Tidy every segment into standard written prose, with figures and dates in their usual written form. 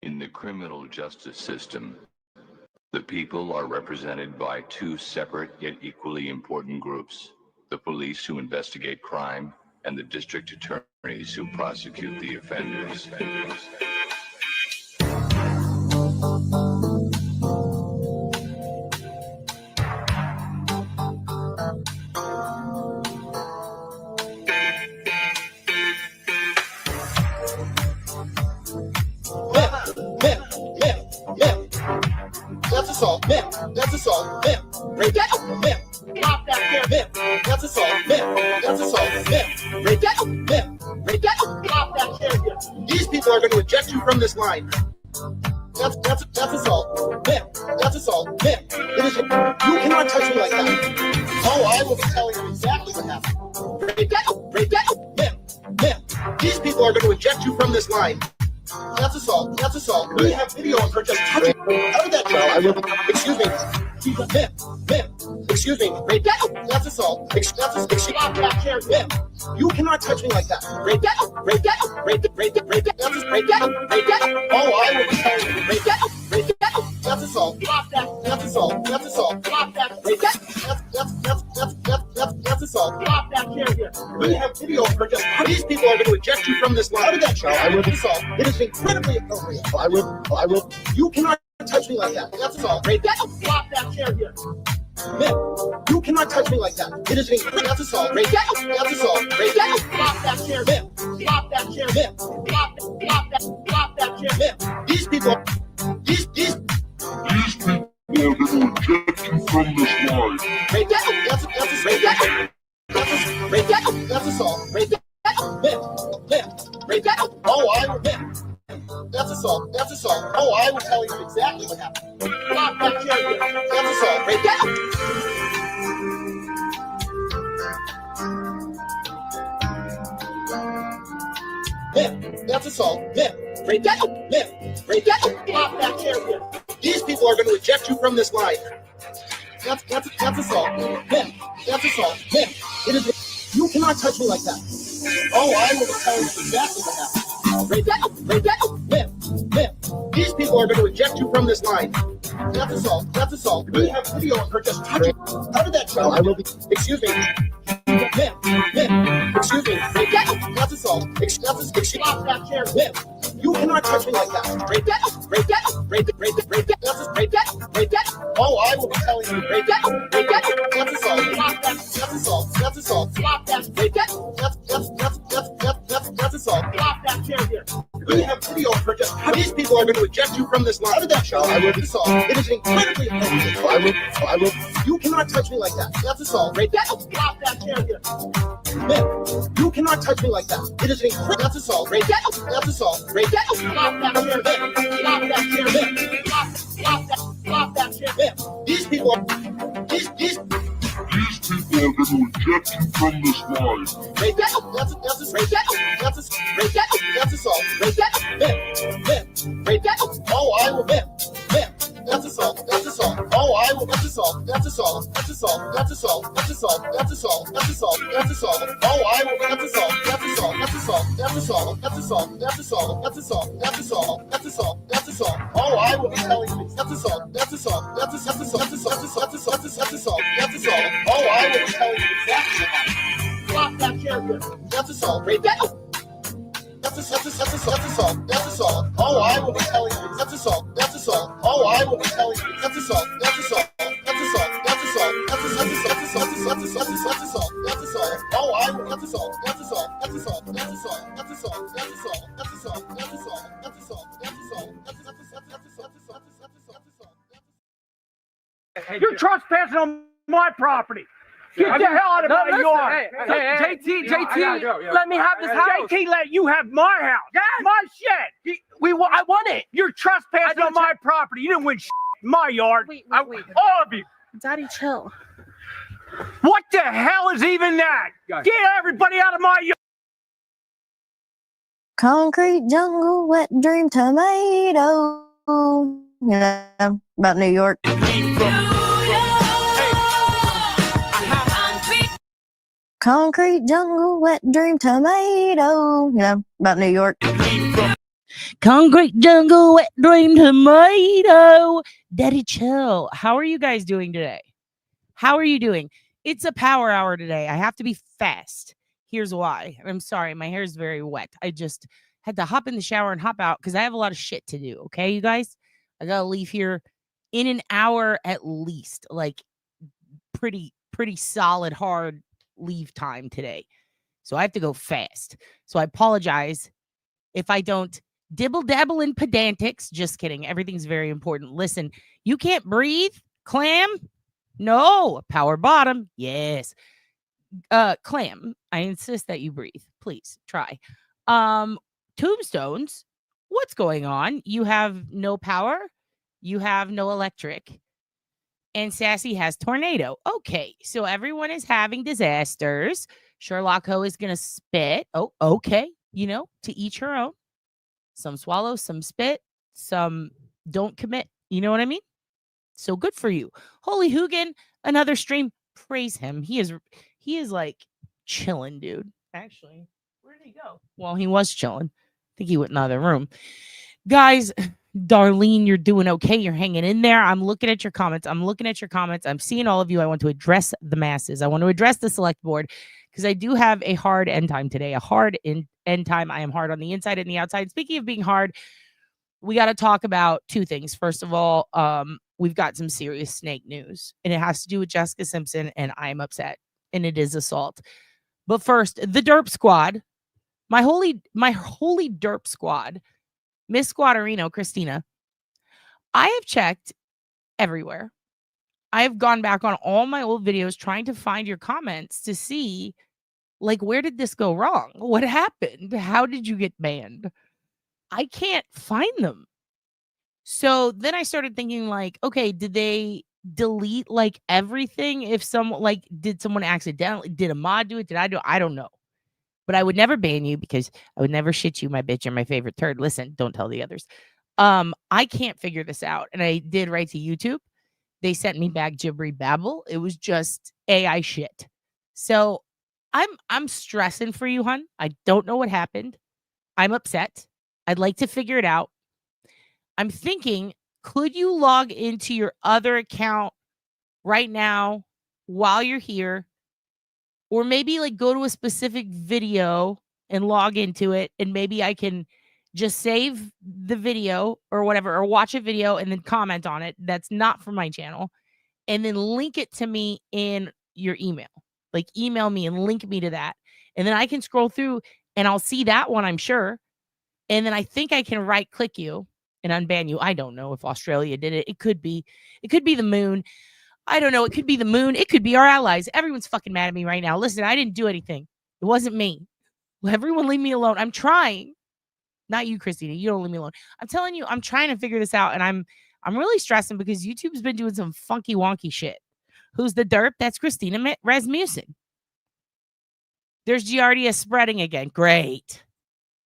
In the criminal justice system, the people are represented by two separate yet equally important groups: the police who investigate crime and the district attorneys who prosecute the offenders. That's assault, man. That's assault, man. Break that up, man. Pop that here, man. That's assault, man. That's assault, man. Break that up, man. Break that up, pop that here. These people are going to eject you from this line. That's assault, man. That's assault, man. It is. You cannot touch me like that. Oh, I will be telling you exactly what happened. Break that up, man. Man. These people are going to eject you from this line. That's assault. That's assault. We have video of her just touching. How did that go? I will. Excuse me. Ma'am. Excuse me. That's assault. Excuse me. You cannot touch me like that. Break that up. Break that up. Break that. Break that. Break that. That's break that up. Break that up. Oh, I will be telling you. Break that up. Break that up. That's assault. That's assault. That's assault. Break that. That's assault. We have video of her just. These people are going to eject you from this line. How did that show? I will assault. It is incredibly appropriate. I will. You cannot touch me like that. That's assault. Break that up. Flop that chair here. Man, you cannot touch me like that. It is incredible. That's assault. Break that up. That's assault. Break that up. Flop that chair. Man, flop that chair. Man, flop that chair. Man, these people. These people are going to eject you from this line. Break that up. That's break that up. Break that up. That's assault. Break that up. Man, break that up. Oh, I will. Man. That's assault. That's assault. Oh, I will tell you exactly what happened. Flop that chair here. That's assault. Break that up. Man, that's assault. Man, break that up. Man, break that up. Flop that chair here. These people are going to eject you from this line. That's assault. Man, that's assault. Man, it is. You cannot touch me like that. Oh, I will tell you exactly what happened. Break that up. Break that up. Man. These people are going to eject you from this line. That's assault. That's assault. We have video of her just touching. How did that show? I will be. Excuse me. Man. Excuse me. Break that up. That's assault. Excuse me. Flop that chair. Man. You cannot touch me like that. Break that up. Break that up. Break that. That's break that. Break that. Oh, I will be telling you. Break that up. Break that. That's assault. Flop that. That's assault. That's assault. Flop that. Break that. That's assault. Flop that chair here. We have video of her just. These people are going to eject you from this line. How did that show? I will be assault. It is incredibly appropriate. I will. You cannot touch me like that. That's assault. Break that up. Flop that chair here. Man, you cannot touch me like that. It is incredible. That's assault. Break that up. That's assault. Break that up. Flop that chair. Flop that chair. Flop that chair. Man, these people are. These people are going to eject you from this line. Break that up. That's break that up. Break that up. That's assault. Break that up. Man. Break that up. Oh, I will. Man. That's assault. That's assault. Oh, I will. That's assault. That's assault. That's assault. That's assault. That's assault. That's assault. That's assault. That's assault. Oh, I will. That's assault. That's assault. That's assault. That's assault. That's assault. That's assault. That's assault. That's assault. That's assault. That's assault. Oh, I will be telling you. That's assault. That's assault. That's assault. That's assault. That's assault. That's assault. That's assault. Oh, I will be telling you exactly what happened. Flop that chair here. That's assault. Break that up. That's assault. That's assault. Oh, I will be telling you. That's assault. That's assault. Oh, I will be telling you. That's assault. That's assault. That's assault. That's assault. That's assault. That's assault. That's assault. Oh, I will. That's assault. That's assault. That's assault. That's assault. That's assault. That's assault. That's assault. That's assault. That's assault. That's assault. You're trespassing on my property. Get the hell out of my yard. Hey, JT, let me have this house. JT let you have my house. Yes. My shed. I want it. You're trespassing on my property. You didn't win in my yard. Wait. All of you. Daddy, chill. What the hell is even that? Get everybody out of my yard. Concrete jungle, wet dream tomato. Yeah, about New York. Concrete jungle, wet dream tomato. Yeah, about New York. Concrete jungle, wet dream tomato. Daddy chill. How are you guys doing today? How are you doing? It's a power hour today. I have to be fast. Here's why. I'm sorry, my hair is very wet. I just had to hop in the shower and hop out because I have a lot of shit to do. Okay, you guys? I gotta leave here in an hour at least. Like pretty solid, hard leave time today. So I have to go fast. So I apologize if I don't dibble dabble in pedantics. Just kidding. Everything's very important. Listen, you can't breathe, clam. No, power bottom. Yes. Clam, I insist that you breathe. Please try. Tombstones, what's going on? You have no power, you have no electric, and Sassy has tornado. Okay, so everyone is having disasters. Sherlock Ho is gonna spit. Oh, okay. You know, to each her own. Some swallow, some spit, some don't commit. You know what I mean? So good for you. Holy Hugin, another stream. Praise him. He is like chilling, dude. Actually, where did he go? Well, he was chilling. I think he went in another room. Guys, Darlene, you're doing okay. You're hanging in there. I'm looking at your comments. I'm seeing all of you. I want to address the masses. I want to address the select board because I do have a hard end time today. A hard end time. I am hard on the inside and the outside. Speaking of being hard, we got to talk about two things. First of all, we've got some serious snake news, and it has to do with Jessica Simpson, and I'm upset, and it is assault. But first, the Derp Squad, my holy Derp Squad, Miss Squaderino, Christina. I have checked everywhere. I have gone back on all my old videos trying to find your comments to see, like, where did this go wrong? What happened? How did you get banned? I can't find them. So then I started thinking, like, okay, did they delete like everything? If someone did someone accidentally, did a mod do it? Did I do it? I don't know. But I would never ban you because I would never shit you, my bitch. You're my favorite turd. Listen, don't tell the others. I can't figure this out. And I did write to YouTube. They sent me back gibbery babble. It was just AI shit. So I'm stressing for you, hun. I don't know what happened. I'm upset. I'd like to figure it out. I'm thinking, could you log into your other account right now while you're here? Or maybe like go to a specific video and log into it, and maybe I can just save the video or whatever, or watch a video and then comment on it. That's not from my channel. And then link it to me in your email. Like email me and link me to that. And then I can scroll through and I'll see that one, I'm sure. And then I think I can right click you and unban you. I don't know if Australia did it. It could be the moon. I don't know. It could be the moon. It could be our allies. Everyone's fucking mad at me right now. Listen, I didn't do anything. It wasn't me. Everyone leave me alone. I'm trying. Not you, Christina. You don't leave me alone. I'm telling you, I'm trying to figure this out. And I'm really stressing because YouTube's been doing some funky wonky shit. Who's the derp? That's Christina Rasmussen. There's Giardia spreading again. Great.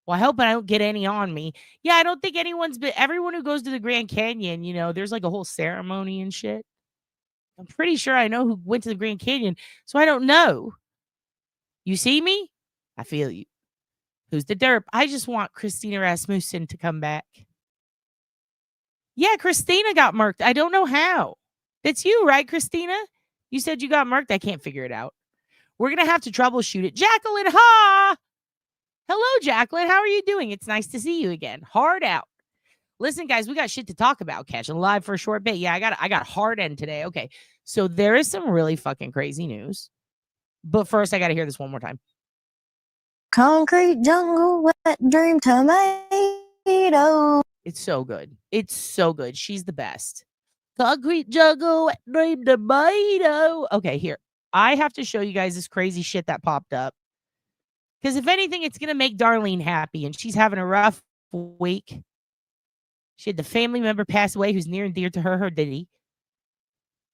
Well, I hope I don't get any on me. Yeah, I don't think everyone who goes to the Grand Canyon, you know, there's like a whole ceremony and shit. I'm pretty sure I know who went to the Grand Canyon, so I don't know. You see me? I feel you. Who's the derp? I just want Christina Rasmussen to come back. Yeah, Christina got murked. I don't know how. That's you, right, Christina? You said you got murked. I can't figure it out. We're going to have to troubleshoot it. Jacqueline, ha! Hello, Jacqueline. How are you doing? It's nice to see you again. Hard out. Listen, guys, we got shit to talk about. Catching live for a short bit. Yeah, I got hard end today. Okay, so there is some really fucking crazy news. But first, I got to hear this one more time. Concrete jungle, wet dream tomato. It's so good. It's so good. She's the best. Concrete jungle, wet dream tomato. Okay, here. I have to show you guys this crazy shit that popped up. Because if anything, it's going to make Darlene happy. And she's having a rough week. She had the family member pass away who's near and dear to her, her daddy.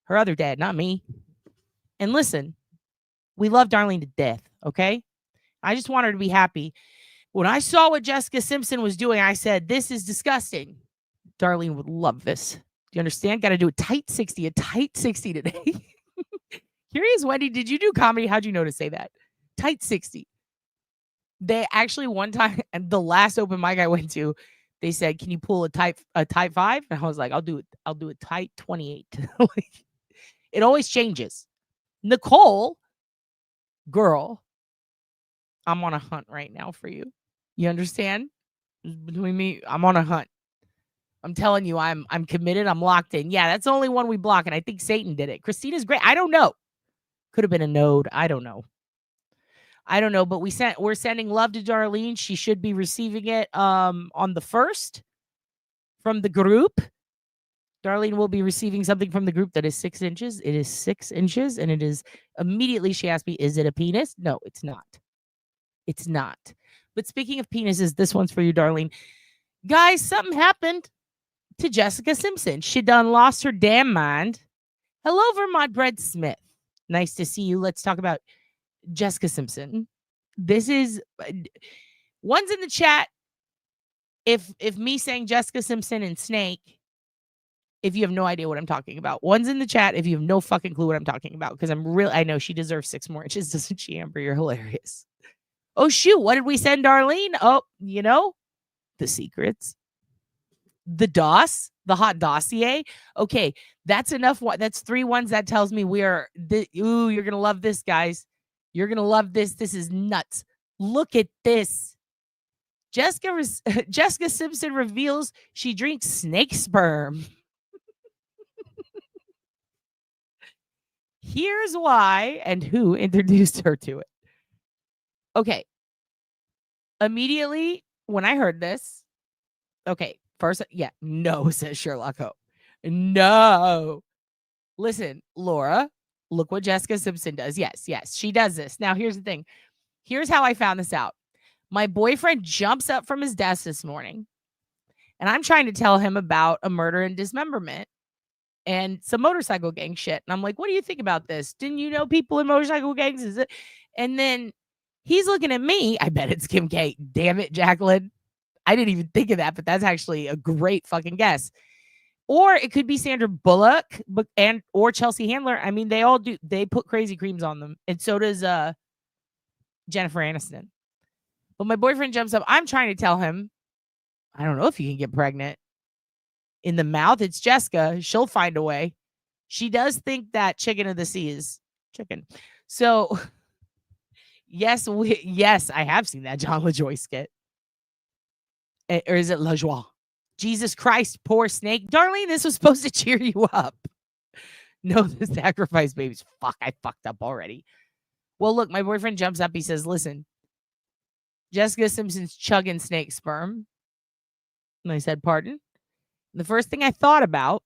Her other dad, not me. And listen, we love Darlene to death, okay? I just want her to be happy. When I saw what Jessica Simpson was doing, I said, this is disgusting. Darlene would love this. Do you understand? Got to do a tight 60 today. Curious, Wendy, did you do comedy? How'd you know to say that? Tight 60. They actually one time, and the last open mic I went to, they said, "Can you pull a type 5?" And I was like, "I'll do a type 28." Like, it always changes. Nicole, girl, I'm on a hunt right now for you. You understand? Between me, I'm on a hunt. I'm telling you, I'm committed. I'm locked in. Yeah, that's the only one we block, and I think Satan did it. Christina's great. I don't know. Could have been a node. I don't know. But we're sending love to Darlene. She should be receiving it on the 1st from the group. Darlene will be receiving something from the group that is 6 inches. It is 6 inches, and it is immediately she asked me, "Is it a penis?" No, it's not. It's not. But speaking of penises, this one's for you, Darlene. Guys, something happened to Jessica Simpson. She done lost her damn mind. Hello, Vermont Bread Smith. Nice to see you. Let's talk about Jessica Simpson. This is one's in the chat. If me saying Jessica Simpson and Snake, if you have no idea what I'm talking about, one's in the chat. If you have no fucking clue what I'm talking about, because I know she deserves 6 more inches, doesn't she, Amber? You're hilarious. Oh shoot, what did we send Darlene? Oh, the secrets. The DOS, the hot dossier. Okay, that's enough. That's 3 ones. That tells me you're gonna love this, guys. You're gonna love this. This is nuts. Look at this. Jessica Simpson reveals she drinks snake sperm. Here's why and who introduced her to it. Okay. Immediately when I heard this, okay, first, no, says Sherlock Holmes. No. Listen, Laura, look what Jessica Simpson does. Yes, she does this. Now, here's the thing. Here's how I found this out. My boyfriend jumps up from his desk this morning, and I'm trying to tell him about a murder and dismemberment and some motorcycle gang shit. And I'm like, what do you think about this? Didn't you know people in motorcycle gangs? Is it? And then he's looking at me. I bet it's Kim K. Damn it, Jacqueline. I didn't even think of that, but that's actually a great fucking guess. Or it could be Sandra Bullock or Chelsea Handler. I mean, they all do. They put crazy creams on them. And so does Jennifer Aniston. But my boyfriend jumps up. I'm trying to tell him, I don't know if you can get pregnant. In the mouth, it's Jessica. She'll find a way. She does think that chicken of the sea is chicken. So, yes, I have seen that John LaJoy skit. Or is it LaJoie? Jesus Christ, poor snake. Darlene, this was supposed to cheer you up. No, the sacrifice babies. Fuck, I fucked up already. Well, look, my boyfriend jumps up. He says, listen, Jessica Simpson's chugging snake sperm. And I said, pardon? The first thing I thought about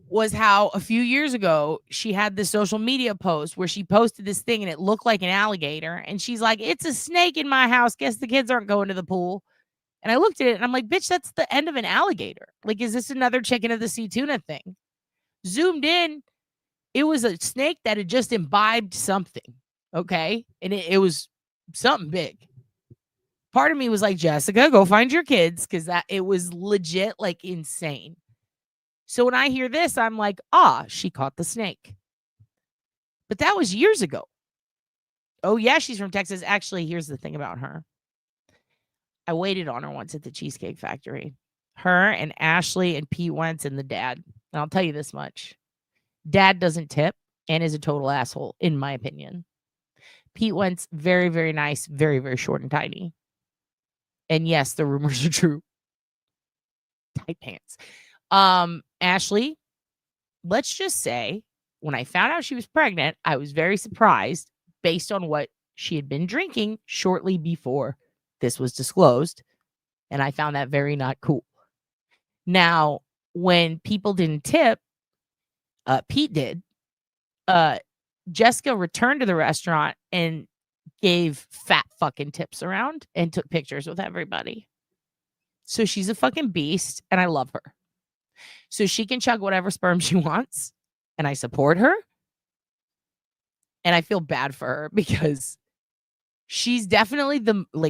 was how a few years ago, she had this social media post where she posted this thing and it looked like an alligator. And she's like, it's a snake in my house. Guess the kids aren't going to the pool. And I looked at it and I'm like, bitch, that's the end of an alligator. Like, is this another chicken of the sea tuna thing? Zoomed in, it was a snake that had just imbibed something. Okay. And it was something big. Part of me was like, Jessica, go find your kids, because it was legit, like, insane. So when I hear this, I'm like, she caught the snake. But that was years ago. Oh, yeah, she's from Texas. Actually, here's the thing about her. I waited on her once at the Cheesecake Factory. Her and Ashley and Pete Wentz and the dad. And I'll tell you this much. Dad doesn't tip and is a total asshole, in my opinion. Pete Wentz, very, very nice, very, very short and tiny. And yes, the rumors are true. Tight pants. Ashley, let's just say, when I found out she was pregnant, I was very surprised based on what she had been drinking shortly before this was disclosed. And I found that very not cool. Now, when people didn't tip, Pete did. Jessica returned to the restaurant and gave fat fucking tips around and took pictures with everybody. So she's a fucking beast and I love her. So she can chug whatever sperm she wants and I support her. And I feel bad for her because she's definitely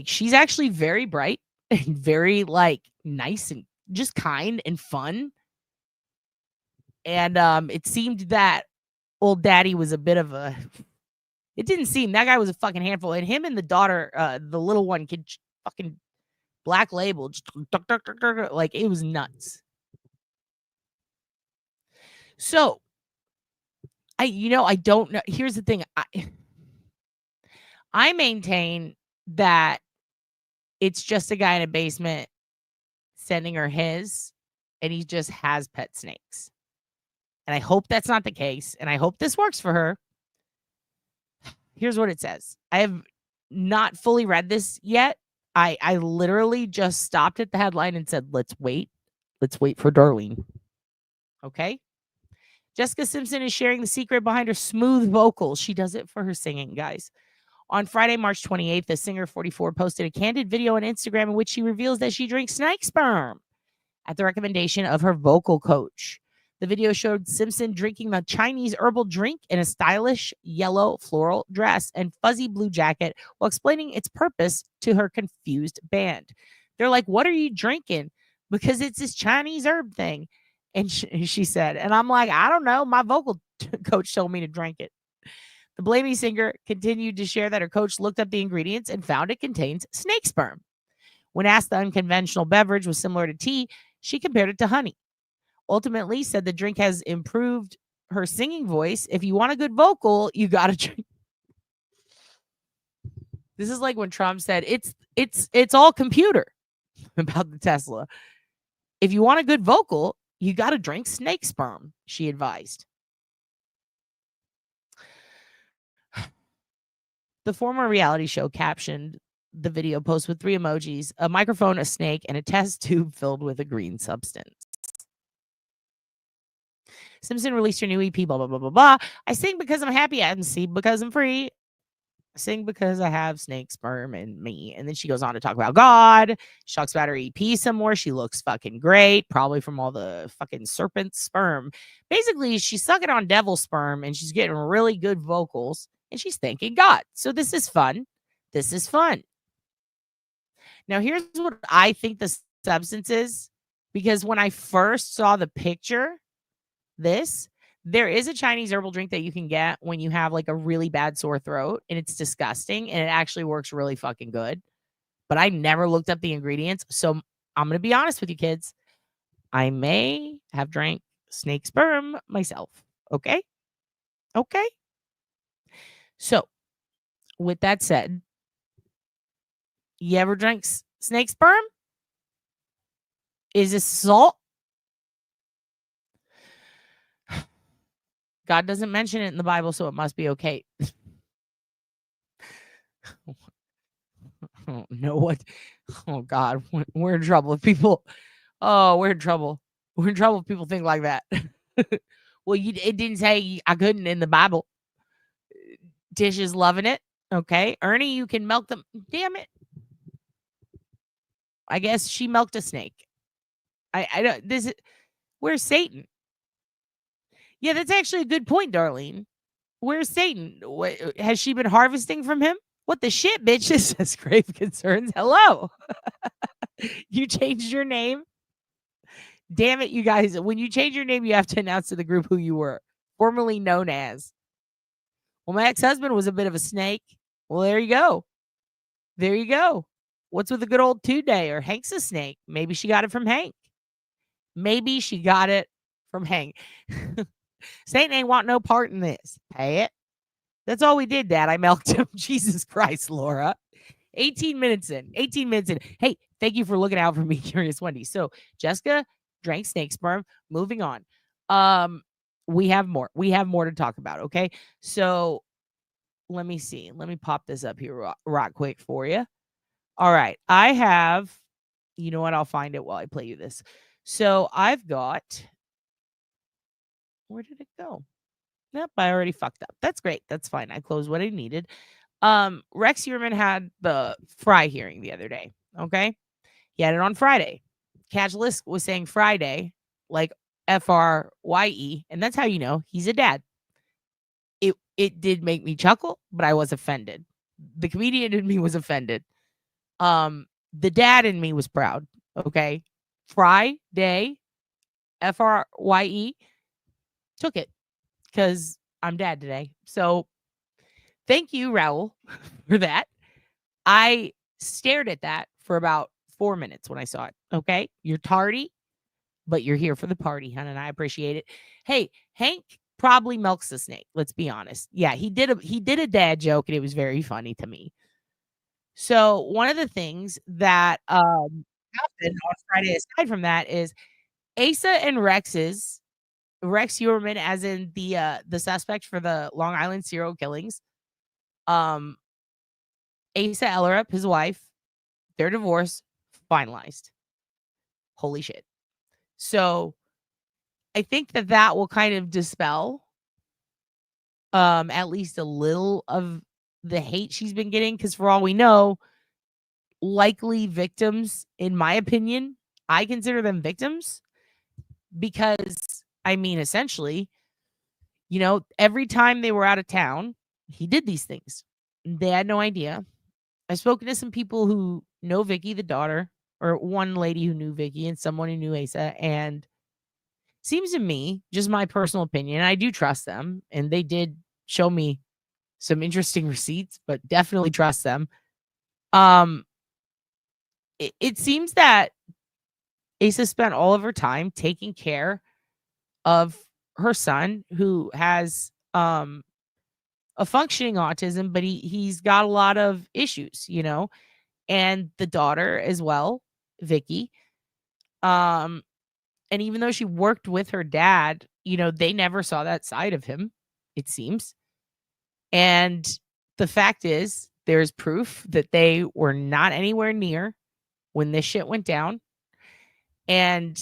she's actually very bright and very nice and just kind and fun. And it seemed that old daddy was a bit of a... It didn't seem. That guy was a fucking handful. And him and the daughter, the little one, could fucking Black Label, just like it was nuts. So I don't know. Here's the thing. I maintain that it's just a guy in a basement sending her his, and he just has pet snakes. And I hope that's not the case. And I hope this works for her. Here's what it says. I have not fully read this yet. I literally just stopped at the headline and said, let's wait. Let's wait for Darlene. Okay. Jessica Simpson is sharing the secret behind her smooth vocals. She does it for her singing, guys. On Friday, March 28th, the singer 44 posted a candid video on Instagram in which she reveals that she drinks snake sperm at the recommendation of her vocal coach. The video showed Simpson drinking the Chinese herbal drink in a stylish yellow floral dress and fuzzy blue jacket while explaining its purpose to her confused band. They're like, what are you drinking? Because it's this Chinese herb thing. And she said, and I'm like, I don't know. My vocal coach told me to drink it. The Blamey singer continued to share that her coach looked up the ingredients and found it contains snake sperm. When asked the unconventional beverage was similar to tea, she compared it to honey. Ultimately said the drink has improved her singing voice. If you want a good vocal, you got to drink. This is like when Trump said it's all computer about the Tesla. If you want a good vocal, you got to drink snake sperm, she advised. The former reality show captioned the video post with 3 emojis, a microphone, a snake, and a test tube filled with a green substance. Simpson released her new EP, blah, blah, blah, blah, blah. I sing because I'm happy. I sing because I'm free. I sing because I have snake sperm in me. And then she goes on to talk about God. She talks about her EP some more. She looks fucking great, probably from all the fucking serpent sperm. Basically, she's sucking on devil sperm and she's getting really good vocals and she's thanking God. So this is fun. This is fun. Now, here's what I think the substance is, because when I first saw the picture, there is a Chinese herbal drink that you can get when you have like a really bad sore throat, and it's disgusting and it actually works really fucking good. But I never looked up the ingredients. So I'm going to be honest with you kids. I may have drank snake sperm myself. Okay. Okay. So with that said, you ever drank snake sperm? Is this salt? God doesn't mention it in the Bible, so it must be okay. Oh, no, what? Oh, God. We're in trouble if people... Oh, we're in trouble. We're in trouble if people think like that. Well, it didn't say I couldn't in the Bible. Tish is loving it. Okay. Ernie, you can milk them. Damn it. I guess she milked a snake. I don't... This is... Where's Satan? Yeah, that's actually a good point, Darlene. Where's Satan? Has she been harvesting from him? What the shit, bitches? Says Grave Concerns. Hello. You changed your name? Damn it, you guys. When you change your name, you have to announce to the group who you were, formerly known as. Well, my ex-husband was a bit of a snake. Well, there you go. There you go. What's with the good old 2-day? Or Hank's a snake. Maybe she got it from Hank. Maybe she got it from Hank. Satan ain't want no part in this. Pay it. That's all we did, Dad. I milked him. Jesus Christ, Laura. 18 minutes in. Hey, thank you for looking out for me, Curious Wendy. So Jessica drank snake sperm. Moving on. We have more. We have more to talk about, okay? So let me see. Let me pop this up here right quick for you. All right. I have, you know what? I'll find it while I play you this. So I've got... Where did it go? Nope, I already fucked up. That's great. That's fine. I closed what I needed. Rex Heuermann had the Frye hearing the other day. Okay. He had it on Friday. Catch List was saying Frye-Day, like Frye, and that's how you know he's a dad. It did make me chuckle, but I was offended. The comedian in me was offended. The dad in me was proud. Okay. Frye-Day, Frye. Took it because I'm dad today. So thank you, Raul, for that. I stared at that for about 4 minutes when I saw it. Okay. You're tardy, but you're here for the party, hon, and I appreciate it. Hey, Hank probably milks the snake. Let's be honest. Yeah, he did a dad joke, and it was very funny to me. So one of the things that happened on Friday, aside from that, is Asa and Rex Heuermann, as in the suspect for the Long Island serial killings. Asa Ellerup, his wife, their divorce finalized. Holy shit. So I think that will kind of dispel at least a little of the hate she's been getting, because for all we know, likely victims, in my opinion, I consider them victims because, I mean, essentially, every time they were out of town, he did these things. They had no idea. I've spoken to some people who know Vicky, the daughter, or one lady who knew Vicky and someone who knew Asa, and seems to me, just my personal opinion, I do trust them, and they did show me some interesting receipts, but definitely trust them. It seems that Asa spent all of her time taking care of her son, who has a functioning autism, but he's got a lot of issues, and the daughter as well, Vicky. And even though she worked with her dad, they never saw that side of him, it seems. And the fact is, there's proof that they were not anywhere near when this shit went down. And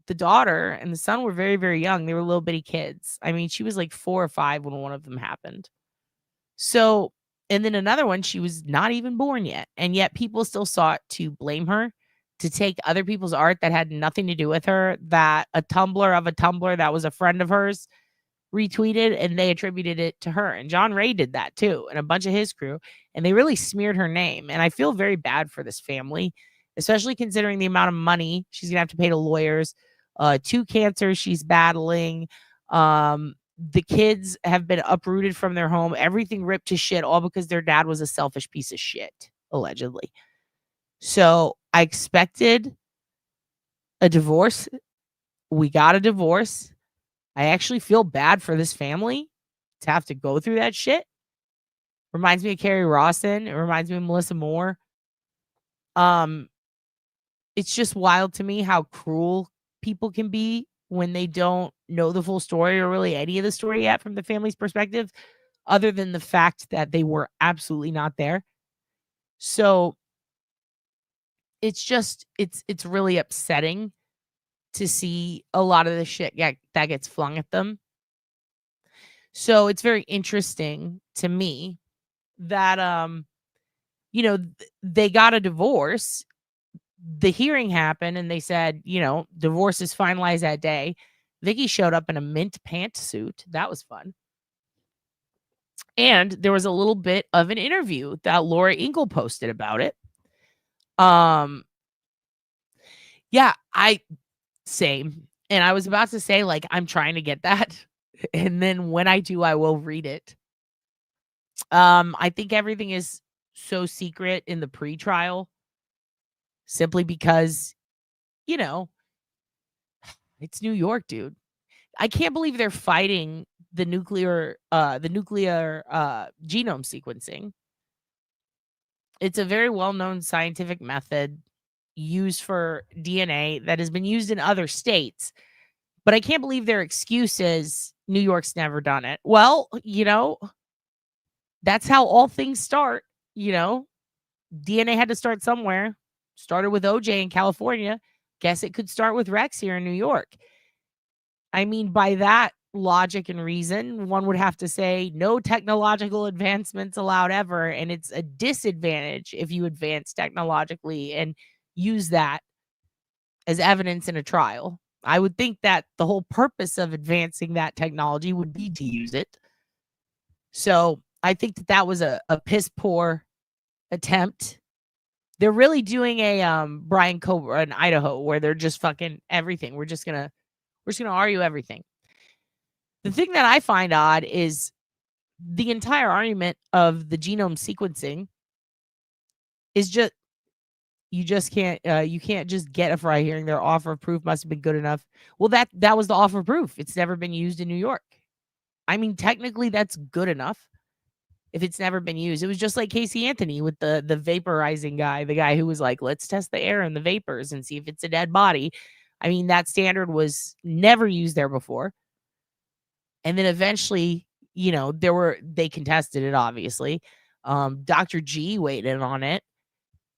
the daughter and the son were very, very young. They were little bitty kids. I mean, she was like 4 or 5 when one of them happened. So, and then another one, she was not even born yet. And yet people still sought to blame her, to take other people's art that had nothing to do with her, that a Tumblr of a Tumblr that was a friend of hers retweeted, and they attributed it to her. And John Ray did that too, and a bunch of his crew, and they really smeared her name. And I feel very bad for this family, especially considering the amount of money she's gonna have to pay to lawyers, 2 cancers she's battling. The kids have been uprooted from their home, everything ripped to shit, all because their dad was a selfish piece of shit, allegedly. So I expected a divorce. We got a divorce. I actually feel bad for this family to have to go through that shit. Reminds me of Carrie Rawson. It reminds me of Melissa Moore. It's just wild to me how cruel people can be when they don't know the full story, or really any of the story yet from the family's perspective, other than the fact that they were absolutely not there. So it's just, it's really upsetting to see a lot of the shit that gets flung at them. So it's very interesting to me that, they got a divorce. The hearing happened and they said, divorce is finalized that day. Vicky showed up in a mint pantsuit. That was fun. And there was a little bit of an interview that Laura Ingle posted about it. Yeah, same. And I was about to say, like, I'm trying to get that. And then when I do, I will read it. I think everything is so secret in the pre-trial, simply because, it's New York, dude. I can't believe they're fighting the nuclear genome sequencing. It's a very well-known scientific method used for DNA that has been used in other states. But I can't believe their excuse is New York's never done it. Well, that's how all things start. DNA had to start somewhere. Started with OJ in California. Guess it could start with Rex here in New York. I mean, by that logic and reason, one would have to say no technological advancements allowed ever. And it's a disadvantage if you advance technologically and use that as evidence in a trial. I would think that the whole purpose of advancing that technology would be to use it. So I think that was a piss poor attempt. They're really doing a Brian Cobra in Idaho, where they're just fucking everything. We're just gonna argue everything. The thing that I find odd is the entire argument of the genome sequencing is just You just can't you can't just get a Frye hearing. Their offer of proof must have been good enough. Well, that was the offer of proof. It's never been used in New York. I mean, technically that's good enough if it's never been used. It was just like Casey Anthony with the vaporizing guy, the guy who was like, let's test the air and the vapors and see if it's a dead body. I mean, that standard was never used there before. And then eventually, you know, they contested it, obviously. Dr. G weighed in on it.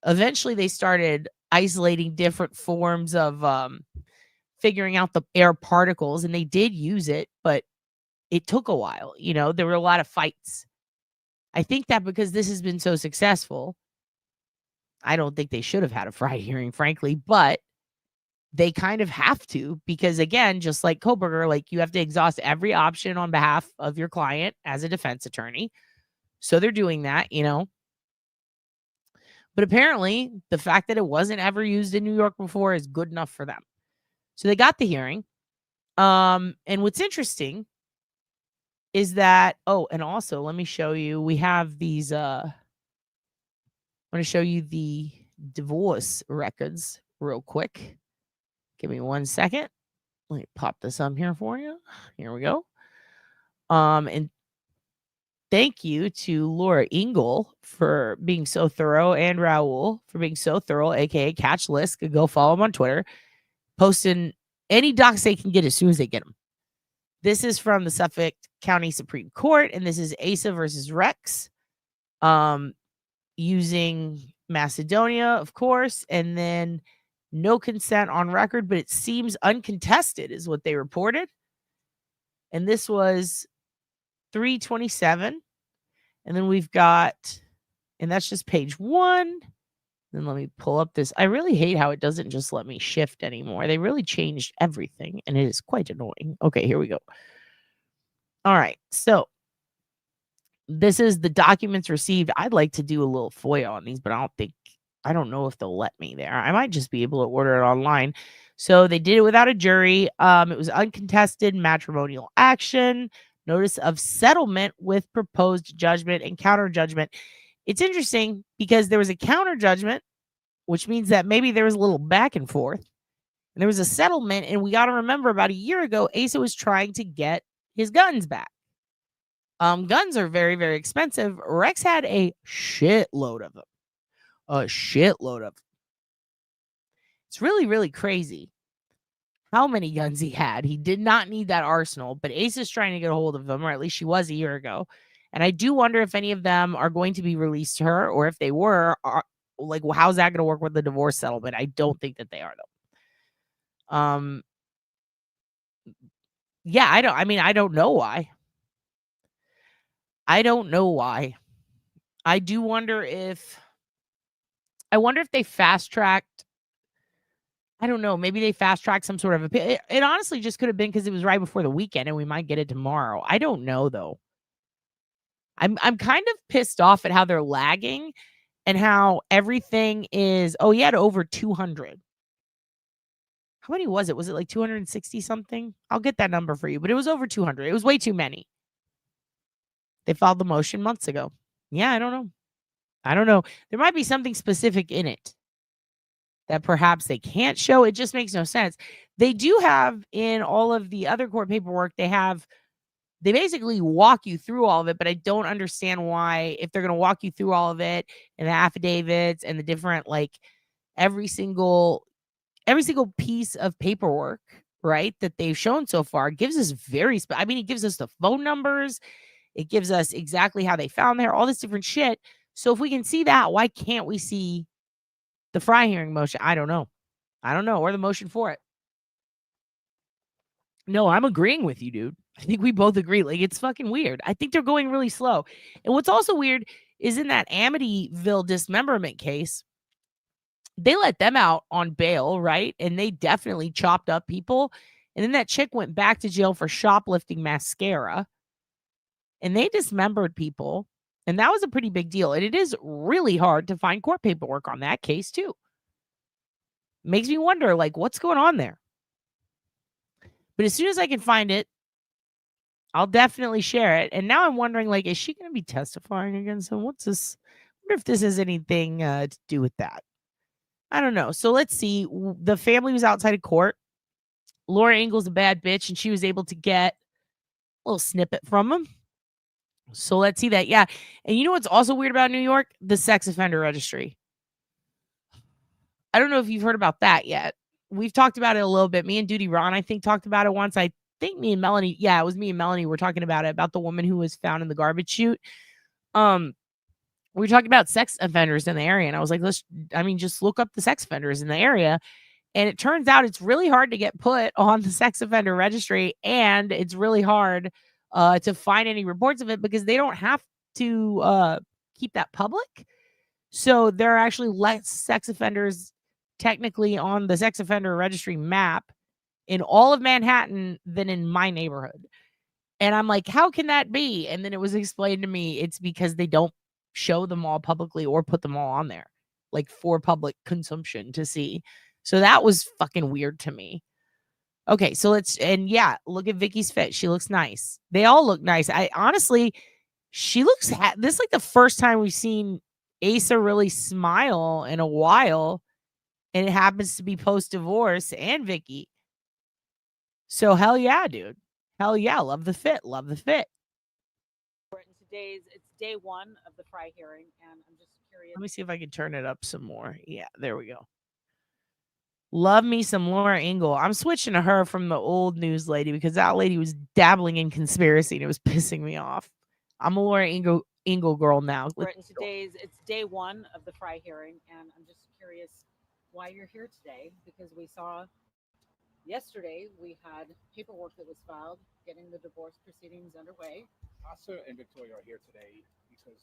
Eventually they started isolating different forms of figuring out the air particles, and they did use it, but it took a while. You know, there were a lot of fights. I think that because this has been so successful, I don't think they should have had a Frye hearing, frankly, but they kind of have to, because again, just like Koberger, like you have to exhaust every option on behalf of your client as a defense attorney. So they're doing that, you know. But apparently the fact that it wasn't ever used in New York before is good enough for them. So they got the hearing. And what's interesting is that, oh, and also let me show you, we have these, I want to show you the divorce records real quick. Give me 1 second. Let me pop this up here for you. Here we go. And thank you to Laura Engel for being so thorough, and Raul for being so thorough, aka Catch List. Go follow him on Twitter, posting any docs they can get as soon as they get them. This is from the Suffolk County Supreme Court, and this is Asa versus Rex, using Macedonia, of course, and then no consent on record, but it seems uncontested is what they reported. And this was 327. And then we've got, and that's just page 1. Then let me pull up this. I really hate how it doesn't just let me shift anymore. They really changed everything, and it is quite annoying. Okay, here we go. All right. So this is the documents received. I'd like to do a little FOIA on these, but I don't know if they'll let me there. I might just be able to order it online. So they did it without a jury. It was uncontested matrimonial action, notice of settlement with proposed judgment and counter judgment. It's interesting because there was a counter judgment, which means that maybe there was a little back and forth. And there was a settlement, and we got to remember about a year ago, Asa was trying to get his guns back. Guns are very, very expensive. Rex had a shitload of them. A shitload of them. It's really, really crazy how many guns he had. He did not need that arsenal, but Asa's trying to get a hold of them, or at least she was a year ago. And I do wonder if any of them are going to be released to her, or if they were, like, well, how's that going to work with the divorce settlement? I don't think that they are, though. Yeah, I don't know why. I don't know why. I do wonder if they fast-tracked. I don't know. Maybe they fast-tracked some sort of appeal. It honestly just could have been because it was right before the weekend, and we might get it tomorrow. I don't know, though. I'm kind of pissed off at how they're lagging, and how everything is. Oh, he had over 200. How many was it? Was it like 260 something? I'll get that number for you, but it was over 200. It was way too many. They filed the motion months ago. Yeah, I don't know. There might be something specific in it that perhaps they can't show. It just makes no sense. They do have, in all of the other court paperwork, they basically walk you through all of it, but I don't understand why, if they're going to walk you through all of it and the affidavits and the different, like, every single piece of paperwork, right, that they've shown so far gives us it gives us the phone numbers. It gives us exactly how they found there, all this different shit. So if we can see that, why can't we see the Frye hearing motion? I don't know. Or the motion for it. No, I'm agreeing with you, dude. I think we both agree. Like, it's fucking weird. I think they're going really slow. And what's also weird is in that Amityville dismemberment case, they let them out on bail, right? And they definitely chopped up people. And then that chick went back to jail for shoplifting mascara. And they dismembered people. And that was a pretty big deal. And it is really hard to find court paperwork on that case, too. Makes me wonder, like, what's going on there? But as soon as I can find it, I'll definitely share it. And now I'm wondering, like, is she going to be testifying against him? What's this? I wonder if this has anything to do with that. I don't know. So let's see. The family was outside of court. Laura Ingalls a bad bitch, and she was able to get a little snippet from him. So let's see that. Yeah. And you know what's also weird about New York? The sex offender registry. I don't know if you've heard about that yet. We've talked about it a little bit. Me and Duty Ron, I think, talked about it once. I think me and Melanie, yeah, it was me and Melanie were talking about it, about the woman who was found in the garbage chute. We were talking about sex offenders in the area, and I was like, just look up the sex offenders in the area. And it turns out it's really hard to get put on the sex offender registry, and it's really hard to find any reports of it because they don't have to keep that public. So there are actually less sex offenders technically on the sex offender registry map in all of Manhattan than in my neighborhood. And I'm like, how can that be? And then it was explained to me it's because they don't show them all publicly or put them all on there, like for public consumption to see. So that was fucking weird to me. Okay, so look at Vicky's fit. She looks nice. They all look nice. I honestly, she looks, this is like the first time we've seen Asa really smile in a while. And it happens to be post-divorce and Vicky. So hell yeah, dude. Hell yeah. Love the fit. Love the fit. It's day one of the Frye hearing, and I'm just curious. Let me see if I can turn it up some more. Yeah, there we go. Love me some Laura Ingalls. I'm switching to her from the old news lady because that lady was dabbling in conspiracy and it was pissing me off. I'm a Laura Ingalls girl now. It's day one of the Frye hearing, and I'm just curious why you're here today, because we saw yesterday we had paperwork that was filed getting the divorce proceedings underway. Asa and Victoria are here today because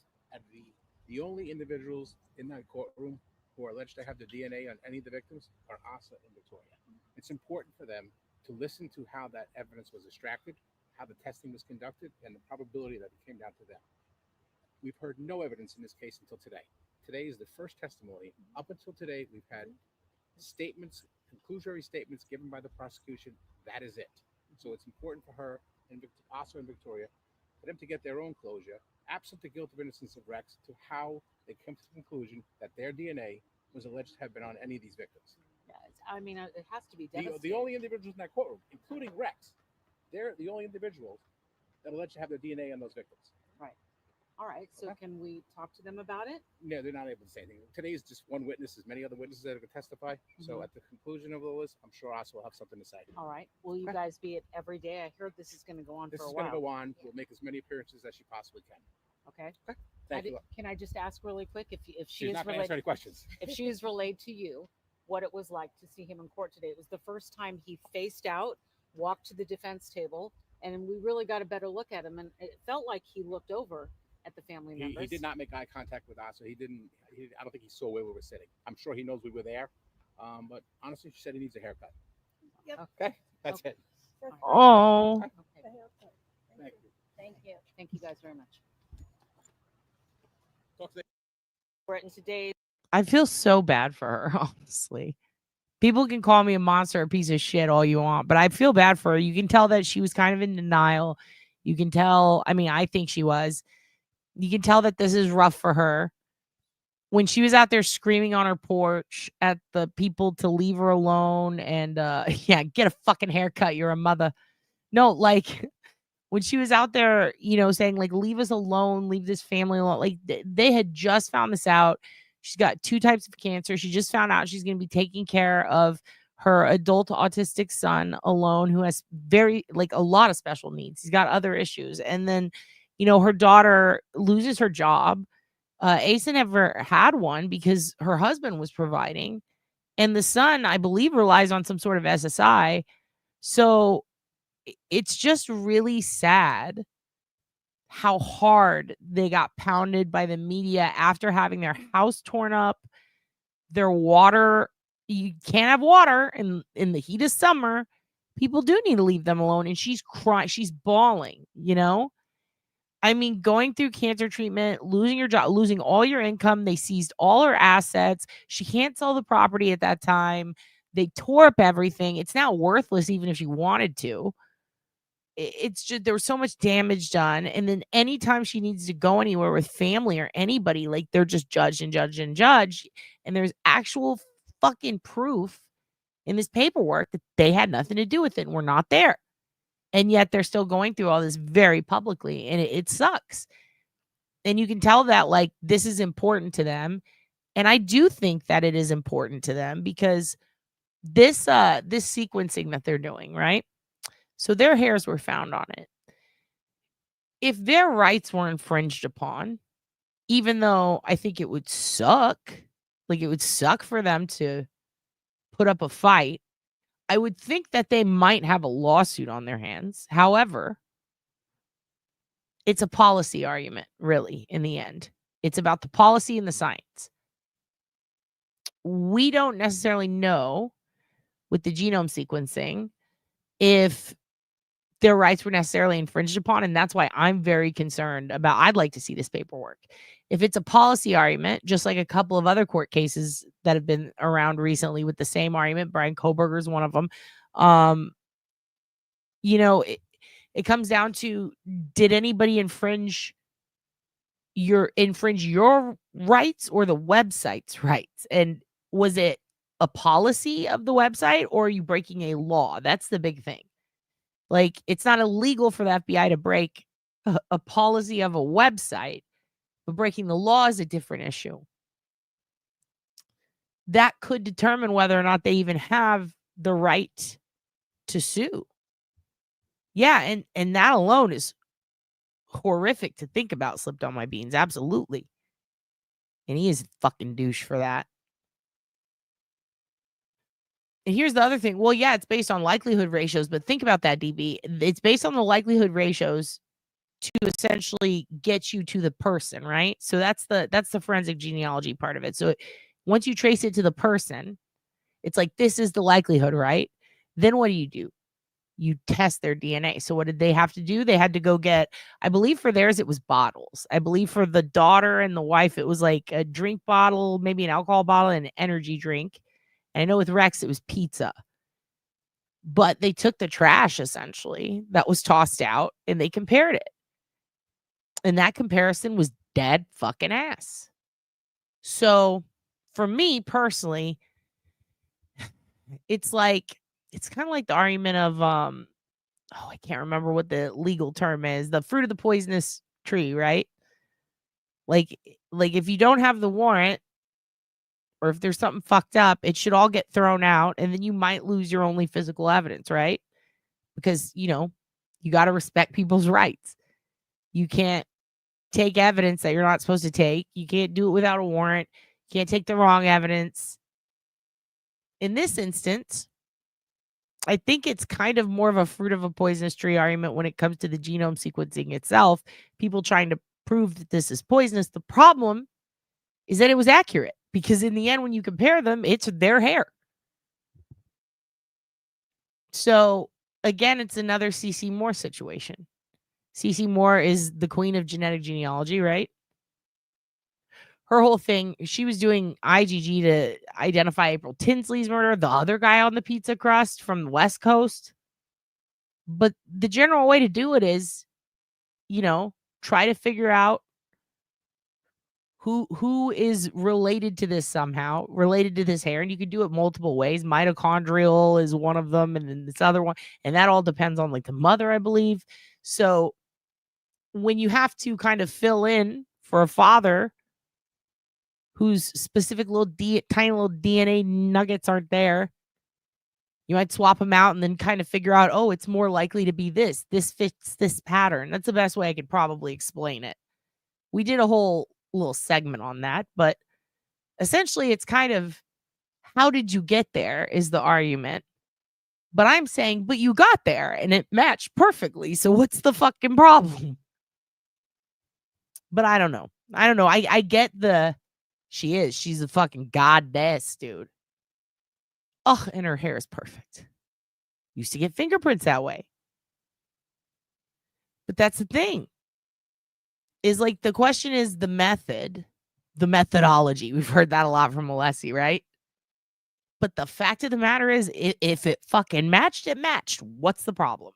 the only individuals in that courtroom who are alleged to have the DNA on any of the victims are Asa and Victoria. It's important for them to listen to how that evidence was extracted, how the testing was conducted, and the probability that it came down to them. We've heard no evidence in this case until today. Today is the first testimony. Up until today, we've had statements, conclusory statements given by the prosecution. That is it. So it's important for her and Asa and Victoria, for them to get their own closure, absent the guilt of innocence of Rex, to how they come to the conclusion that their DNA was alleged to have been on any of these victims. Yeah, it has to be devastating. The only individuals in that courtroom, including Rex, they're the only individuals that are alleged to have their DNA on those victims. Right. All right. So Can we talk to them about it? No, they're not able to say anything. Today is just one witness. There's many other witnesses that are going to testify. Mm-hmm. So at the conclusion of all this, I'm sure Asa will have something to say. All right. Will you guys be it every day? I heard this is going to go on for a while. This is going to go on. We'll make as many appearances as she possibly can. Okay. Thank you. Can I just ask really quick if she is not related? Answer any questions. If she is relayed to you, what it was like to see him in court today? It was the first time he faced out, walked to the defense table, and we really got a better look at him. And it felt like he looked over at the family members. He did not make eye contact with us, so I don't think he saw where we were sitting. I'm sure he knows we were there, but honestly, she said he needs a haircut. Yep. Okay, that's it. Oh. Okay. Thank you. Thank you. Thank you guys very much. I feel so bad for her, honestly. People can call me a monster, a piece of shit, all you want, but I feel bad for her. You can tell that she was kind of in denial. You can tell, I think she was. You can tell that this is rough for her. When she was out there screaming on her porch at the people to leave her alone and, get a fucking haircut. You're a mother. No, like, when she was out there, saying, like, leave us alone, leave this family alone. Like, they had just found this out. She's got 2 types of cancer. She just found out she's going to be taking care of her adult autistic son alone, who has a lot of special needs. He's got other issues. And then, her daughter loses her job. Asa never had one because her husband was providing. And the son, I believe, relies on some sort of SSI. So it's just really sad how hard they got pounded by the media after having their house torn up, their water. You can't have water in the heat of summer. People do need to leave them alone. And she's crying. She's bawling, going through cancer treatment, losing your job, losing all your income. They seized all her assets. She can't sell the property at that time. They tore up everything. It's now worthless, even if she wanted to. It's just, there was so much damage done. And then anytime she needs to go anywhere with family or anybody, like, they're just judged and judged and judged. And there's actual fucking proof in this paperwork that they had nothing to do with it and were not there. And yet they're still going through all this very publicly, and it sucks. And you can tell that, like, this is important to them. And I do think that it is important to them because this sequencing that they're doing, right? So their hairs were found on it. If their rights were infringed upon, even though I think it would suck, like it would suck for them to put up a fight, I would think that they might have a lawsuit on their hands. However, it's a policy argument, really, in the end. It's about the policy and the science. We don't necessarily know with the genome sequencing if their rights were necessarily infringed upon, and that's why I'm very concerned about, I'd like to see this paperwork. If it's a policy argument, just like a couple of other court cases that have been around recently with the same argument, Brian Koberger is one of them. You know, it comes down to, did anybody infringe your rights or the website's rights? And was it a policy of the website, or are you breaking a law? That's the big thing. Like, it's not illegal for the FBI to break a policy of a website, but breaking the law is a different issue. That could determine whether or not they even have the right to sue. Yeah, and that alone is horrific to think about. Slipped on my beans, absolutely. And he is a fucking douche for that. And here's the other thing. Well, yeah, it's based on likelihood ratios, but think about that, DB. It's based on the likelihood ratios to essentially get you to the person, right? So that's the forensic genealogy part of it. So once you trace it to the person, it's like, this is the likelihood, right? Then what do? You test their DNA. So what did they have to do? They had to go get, I believe for theirs, it was bottles. I believe for the daughter and the wife, it was like a drink bottle, maybe an alcohol bottle, and an energy drink. And I know with Rex, it was pizza. But they took the trash, essentially, that was tossed out, and they compared it. And that comparison was dead fucking ass. So for me personally, it's kind of like the argument of, I can't remember what the legal term is, the fruit of the poisonous tree, right? Like if you don't have the warrant, or if there's something fucked up, it should all get thrown out, and then you might lose your only physical evidence, right? Because, you got to respect people's rights. You can't take evidence that you're not supposed to take. You can't do it without a warrant. You can't take the wrong evidence. In this instance, I think it's kind of more of a fruit of a poisonous tree argument when it comes to the genome sequencing itself. People trying to prove that this is poisonous. The problem is that it was accurate, because in the end, when you compare them, it's their hair. So again, it's another CeCe Moore situation. CeCe Moore is the queen of genetic genealogy, right? Her whole thing, she was doing IgG to identify April Tinsley's murder, the other guy on the pizza crust from the West Coast. But the general way to do it is, try to figure out who is related to this somehow, related to this hair. And you could do it multiple ways. Mitochondrial is one of them, and then this other one. And that all depends on, like, the mother, I believe. So when you have to kind of fill in for a father whose specific tiny little DNA nuggets aren't there, you might swap them out and then kind of figure out, oh, it's more likely to be this. This fits this pattern. That's the best way I could probably explain it. We did a whole little segment on that, but essentially it's kind of, how did you get there is the argument. But I'm saying, but you got there and it matched perfectly. So what's the fucking problem? But I don't know. I get she's a fucking goddess, dude. Ugh, and her hair is perfect. Used to get fingerprints that way. But that's the thing. Is, like, the question is the methodology. We've heard that a lot from Alessi, right? But the fact of the matter is, if it fucking matched, it matched. What's the problem?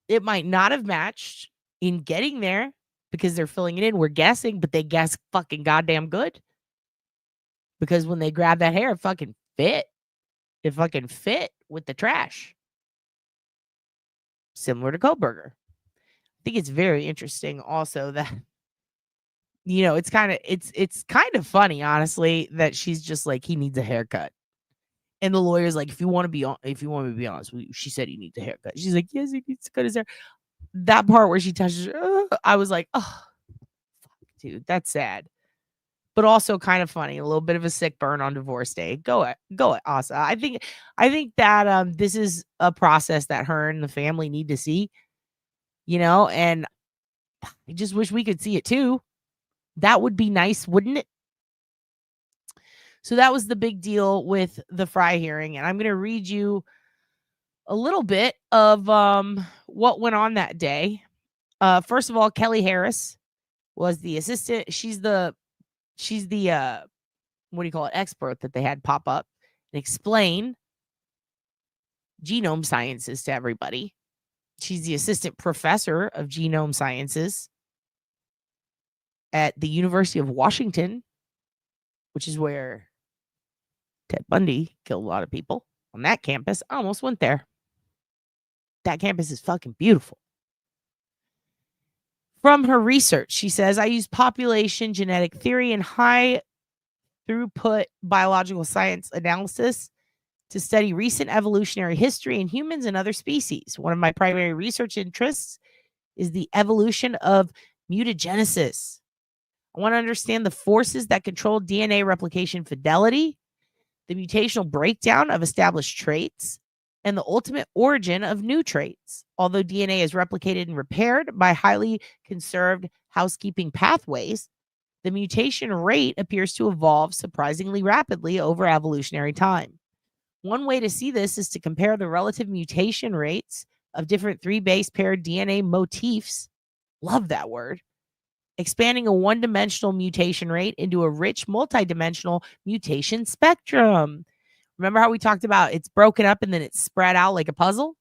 It might not have matched in getting there because they're filling it in. We're guessing, but they guess fucking goddamn good. because when they grabbed that hair, it fucking fit. It fucking fit with the trash. Similar to Koberger. I think it's very interesting also that, it's kind of funny, honestly, that she's just like, he needs a haircut. And the lawyer's like, if you want to be honest, she said he needs a haircut. She's like, yes, he needs to cut his hair. That part where she touches her, I was like, oh, fuck, dude, that's sad. But also kind of funny. A little bit of a sick burn on divorce day. Go it, Asa. I think that this is a process that her and the family need to see, and I just wish we could see it too. That would be nice, wouldn't it? So that was the big deal with the Frye hearing. And I'm going to read you a little bit of what went on that day. First of all, Kelly Harris was the assistant. She's the what do you call it, expert that they had pop up and explain genome sciences to everybody. She's the assistant professor of genome sciences at the University of Washington, which is where Ted Bundy killed a lot of people. On that campus, I almost went there. That campus is fucking beautiful. From her research, she says, I use population genetic theory and high throughput biological science analysis to study recent evolutionary history in humans and other species. One of my primary research interests is the evolution of mutagenesis. I want to understand the forces that control DNA replication fidelity, the mutational breakdown of established traits, and the ultimate origin of new traits. Although DNA is replicated and repaired by highly conserved housekeeping pathways, the mutation rate appears to evolve surprisingly rapidly over evolutionary time. One way to see this is to compare the relative mutation rates of different 3-base paired DNA motifs. Love that word. Expanding a one-dimensional mutation rate into a rich multidimensional mutation spectrum. Remember how we talked about it's broken up and then it's spread out like a puzzle,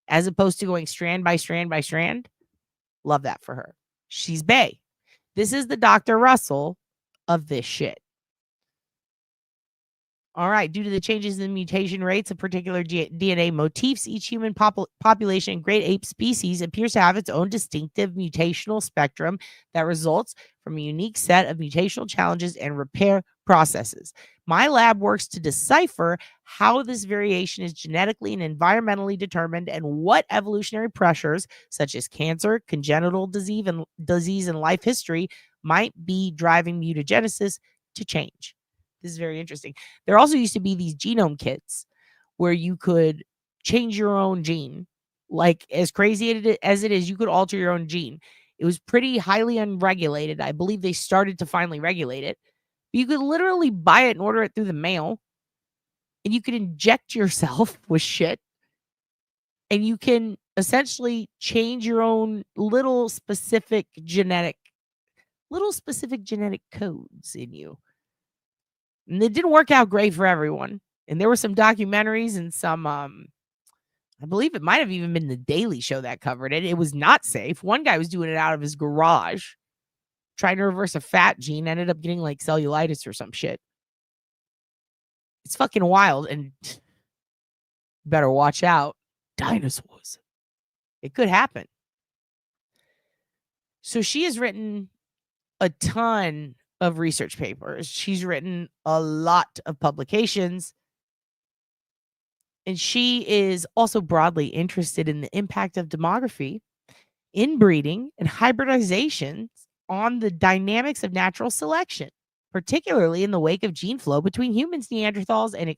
as opposed to going strand by strand by strand? Love that for her. She's bae. This is the Dr. Russell of this shit. All right. Due to the changes in mutation rates of particular DNA motifs, each human population in great ape species appears to have its own distinctive mutational spectrum that results from a unique set of mutational challenges and repair processes. My lab works to decipher how this variation is genetically and environmentally determined and what evolutionary pressures, such as cancer, congenital disease, and life history, might be driving mutagenesis to change. This is very interesting. There also used to be these genome kits where you could change your own gene. Like, as crazy as it is, you could alter your own gene. It was pretty highly unregulated. I believe they started to finally regulate it. But you could literally buy it and order it through the mail. And you could inject yourself with shit. And you can essentially change your own little specific genetic codes in you. And it didn't work out great for everyone. And there were some documentaries and some, I believe it might have even been the Daily Show that covered it. It was not safe. One guy was doing it out of his garage, trying to reverse a fat gene, ended up getting like cellulitis or some shit. It's fucking wild, and better watch out. Dinosaurs. It could happen. So she has written a ton of research papers. She's written a lot of publications. And she is also broadly interested in the impact of demography, inbreeding, and hybridization on the dynamics of natural selection, particularly in the wake of gene flow between humans, Neanderthals, and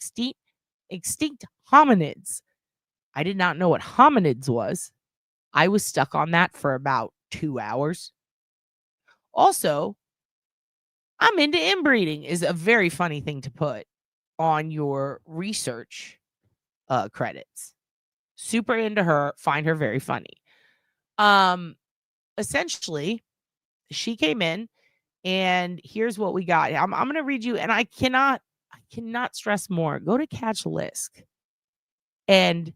extinct hominids. I did not know what hominids was. I was stuck on that for about 2 hours. Also, I'm into inbreeding is a very funny thing to put on your research credits. Super into her, find her very funny. Essentially, she came in and here's what we got. I'm going to read you, and I cannot stress more. Go to Catch Lisk and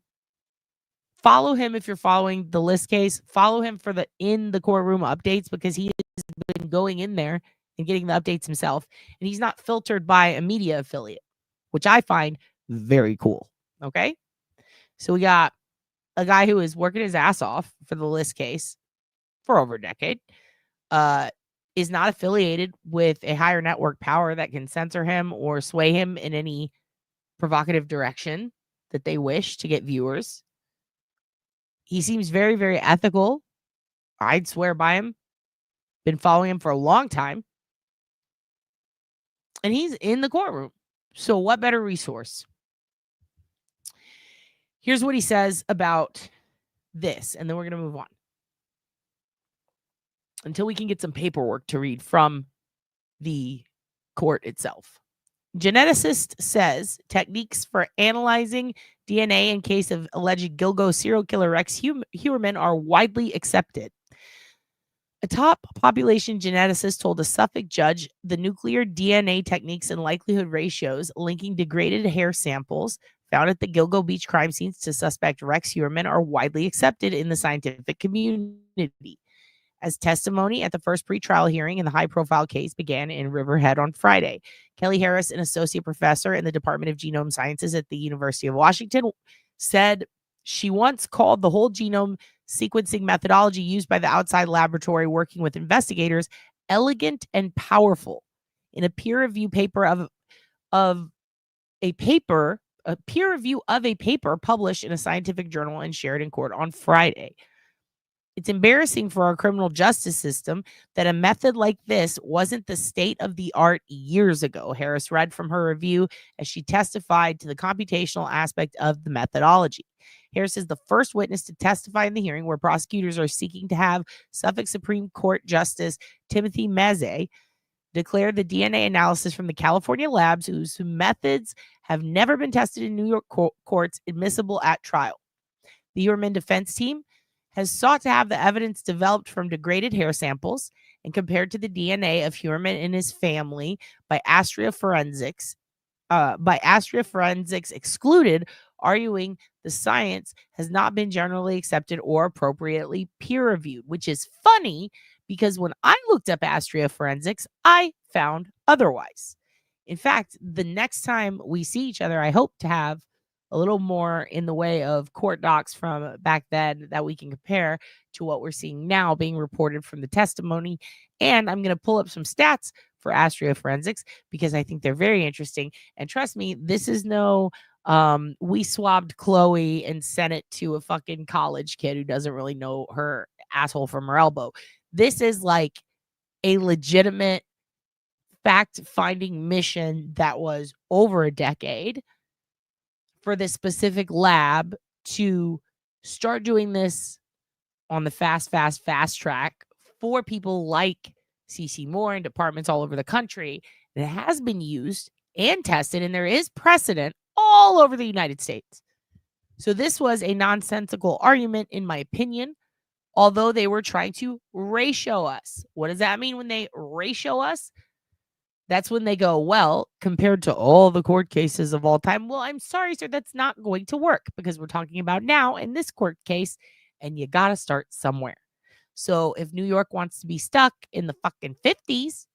follow him if you're following the Lisk case. Follow him for the in the courtroom updates, because he has been going in there and getting the updates himself. And he's not filtered by a media affiliate, which I find very cool. Okay. So we got a guy who is working his ass off for the List case for over a decade, is not affiliated with a higher network power that can censor him or sway him in any provocative direction that they wish to get viewers. He seems very, very ethical. I'd swear by him. Been following him for a long time. And he's in the courtroom. So what better resource? Here's what he says about this, and then we're going to move on until we can get some paperwork to read from the court itself. Geneticist says techniques for analyzing DNA in case of alleged Gilgo serial killer Rex Heuermann are widely accepted. A top population geneticist told a Suffolk judge the nuclear DNA techniques and likelihood ratios linking degraded hair samples found at the Gilgo Beach crime scenes to suspect Rex Heuermann are widely accepted in the scientific community. As testimony at the first pretrial hearing in the high-profile case began in Riverhead on Friday, Kelly Harris, an associate professor in the Department of Genome Sciences at the University of Washington, said she once called the whole genome sequencing methodology used by the outside laboratory working with investigators elegant and powerful. In a peer review of a paper published in a scientific journal and shared in court on Friday. It's embarrassing for our criminal justice system that a method like this wasn't the state of the art years ago, Harris read from her review as she testified to the computational aspect of the methodology. Harris is the first witness to testify in the hearing where prosecutors are seeking to have Suffolk Supreme Court Justice Timothy Meze declare the DNA analysis from the California labs whose methods have never been tested in New York courts admissible at trial. The Heuermann defense team has sought to have the evidence developed from degraded hair samples and compared to the DNA of Heuermann and his family by Astria Forensics excluded, arguing the science has not been generally accepted or appropriately peer-reviewed, which is funny because when I looked up Astria Forensics, I found otherwise. In fact, the next time we see each other, I hope to have a little more in the way of court docs from back then that we can compare to what we're seeing now being reported from the testimony. And I'm going to pull up some stats for Astria Forensics because I think they're very interesting. And trust me, this is no, we swabbed Chloe and sent it to a fucking college kid who doesn't really know her asshole from her elbow. This is like a legitimate fact-finding mission that was over a decade for this specific lab to start doing this on the fast track for people like CC Moore and departments all over the country. It has been used and tested, and there is precedent all over the United States. So this was a nonsensical argument, in my opinion, although they were trying to ratio us. What does that mean when they ratio us? That's when they go, well, compared to all the court cases of all time, well, I'm sorry, sir, that's not going to work because we're talking about now in this court case, and you got to start somewhere. So if New York wants to be stuck in the fucking 50s,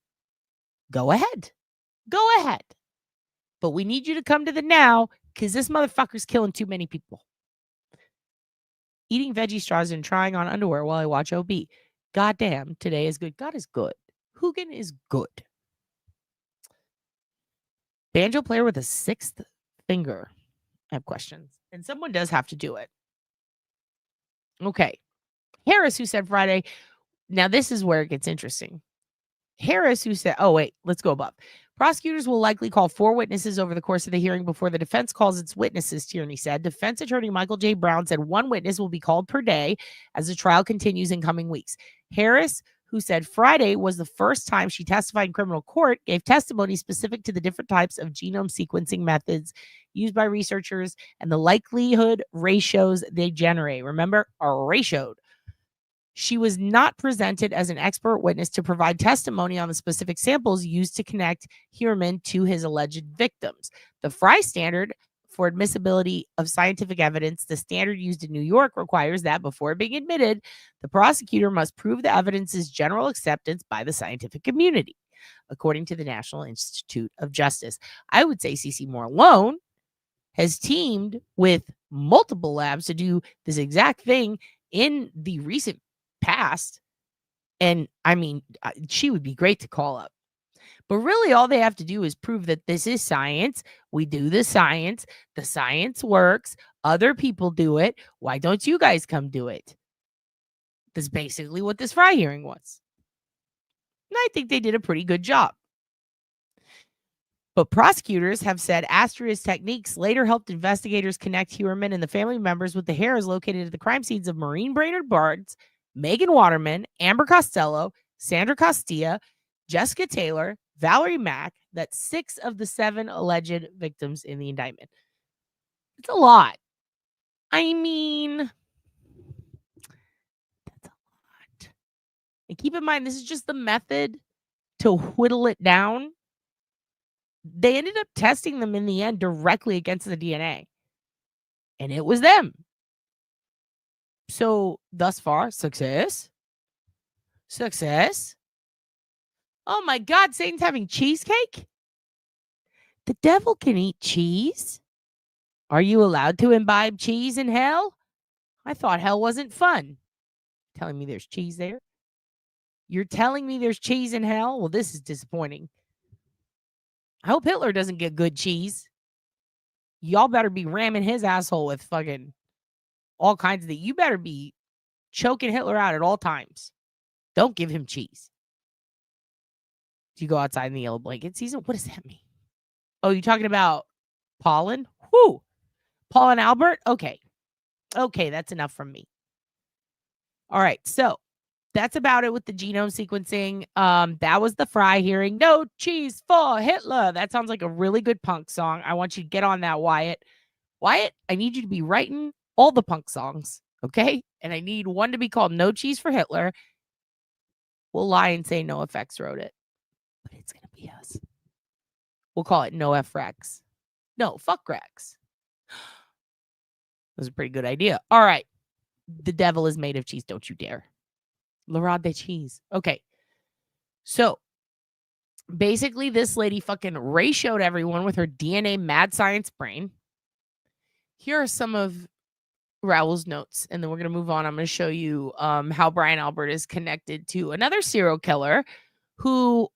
go ahead. Go ahead. But we need you to come to the now because this motherfucker's killing too many people. Eating veggie straws and trying on underwear while I watch OB. Goddamn, today is good. God is good. Hugin is good. Banjo player with a sixth finger. I have questions. And someone does have to do it. Okay. Harris, who said Friday. Now, this is where it gets interesting. Harris, who said, oh, wait, let's go above. Prosecutors will likely call 4 witnesses over the course of the hearing before the defense calls its witnesses, Tierney said. Defense attorney Michael J. Brown said 1 witness will be called per day as the trial continues in coming weeks. Harris, who said Friday was the first time she testified in criminal court, gave testimony specific to the different types of genome sequencing methods used by researchers and the likelihood ratios they generate. Remember, are ratioed. She was not presented as an expert witness to provide testimony on the specific samples used to connect Heuermann to his alleged victims. The Frye standard for admissibility of scientific evidence, the standard used in New York, requires that before being admitted, the prosecutor must prove the evidence's general acceptance by the scientific community. according to the National Institute of Justice. I would say CeCe Moore alone has teamed with multiple labs to do this exact thing in the recent past. And I mean, she would be great to call up. But really, all they have to do is prove that this is science. We do the science works. Other people do it. Why don't you guys come do it? That's basically what this Frye hearing was. And I think they did a pretty good job. But prosecutors have said Astria's techniques later helped investigators connect Heuermann and the family members with the hairs located at the crime scenes of Maureen Brainerd Barnes, Megan Waterman, Amber Costello, Sandra Castilla, Jessica Taylor, Valerie Mack. That's 6 of the 7 alleged victims in the indictment. It's a lot. I mean, that's a lot. And keep in mind, this is just the method to whittle it down. They ended up testing them in the end directly against the DNA. And it was them. So, thus far, success. Success. Oh my God, Satan's having cheesecake? The devil can eat cheese. Are you allowed to imbibe cheese in hell? I thought hell wasn't fun. Telling me there's cheese there? You're telling me there's cheese in hell? Well, this is disappointing. I hope Hitler doesn't get good cheese. Y'all better be ramming his asshole with fucking all kinds of things. You better be choking Hitler out at all times. Don't give him cheese. Do you go outside in the yellow blanket season? What does that mean? Oh, you talking about pollen? Whoo! Paul and Albert? Okay. Okay, that's enough from me. All right, so that's about it with the genome sequencing. That was the Frye hearing. No cheese for Hitler. That sounds like a really good punk song. I want you to get on that, Wyatt. Wyatt, I need you to be writing all the punk songs, okay? And I need one to be called No Cheese for Hitler. We'll lie and say No FX wrote it, but it's going to be us. We'll call it No F Rex. No, fuck Rex. That was a pretty good idea. All right. The devil is made of cheese. Don't you dare. La Rod de cheese. Okay. So basically, this lady fucking ratioed everyone with her DNA mad science brain. Here are some of Raoul's notes, and then we're going to move on. I'm going to show you how Brian Albert is connected to another serial killer who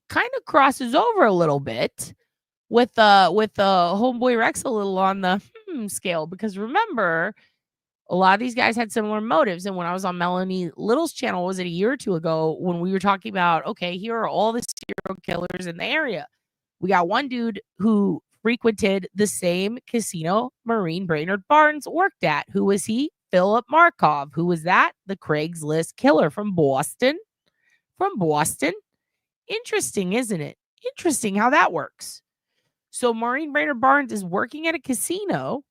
kind of crosses over a little bit with homeboy Rex a little on the scale, because remember, a lot of these guys had similar motives. And when I was on Melanie Little's channel, was it a year or two ago, when we were talking about, okay, here are all the serial killers in the area. We got one dude who frequented the same casino Maureen Brainerd Barnes worked at. Who was he? Philip Markoff. Who was that? The Craigslist killer from Boston. From Boston. Interesting, isn't it? Interesting how that works. So Maureen Brainerd Barnes is working at a casino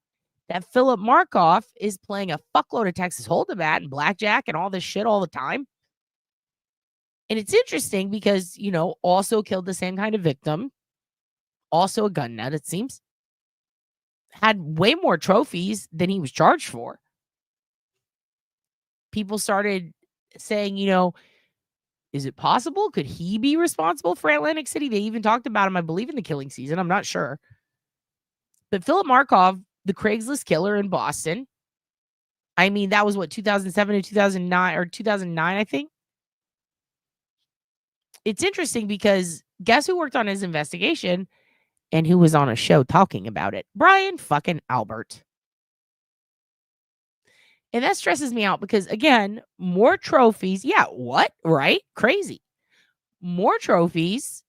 that Philip Markoff is playing a fuckload of Texas Hold'em at and blackjack and all this shit all the time. And it's interesting because, you know, also killed the same kind of victim. Also a gun nut, it seems. Had way more trophies than he was charged for. People started saying, you know, is it possible? Could he be responsible for Atlantic City? They even talked about him, I believe, in the killing season. I'm not sure. But Philip Markoff, the Craigslist killer in Boston. I mean, that was what, 2007 to 2009 or 2009, I think. It's interesting because guess who worked on his investigation and who was on a show talking about it? Brian fucking Albert. And that stresses me out because, again, more trophies. Yeah, what? Right? Crazy. More trophies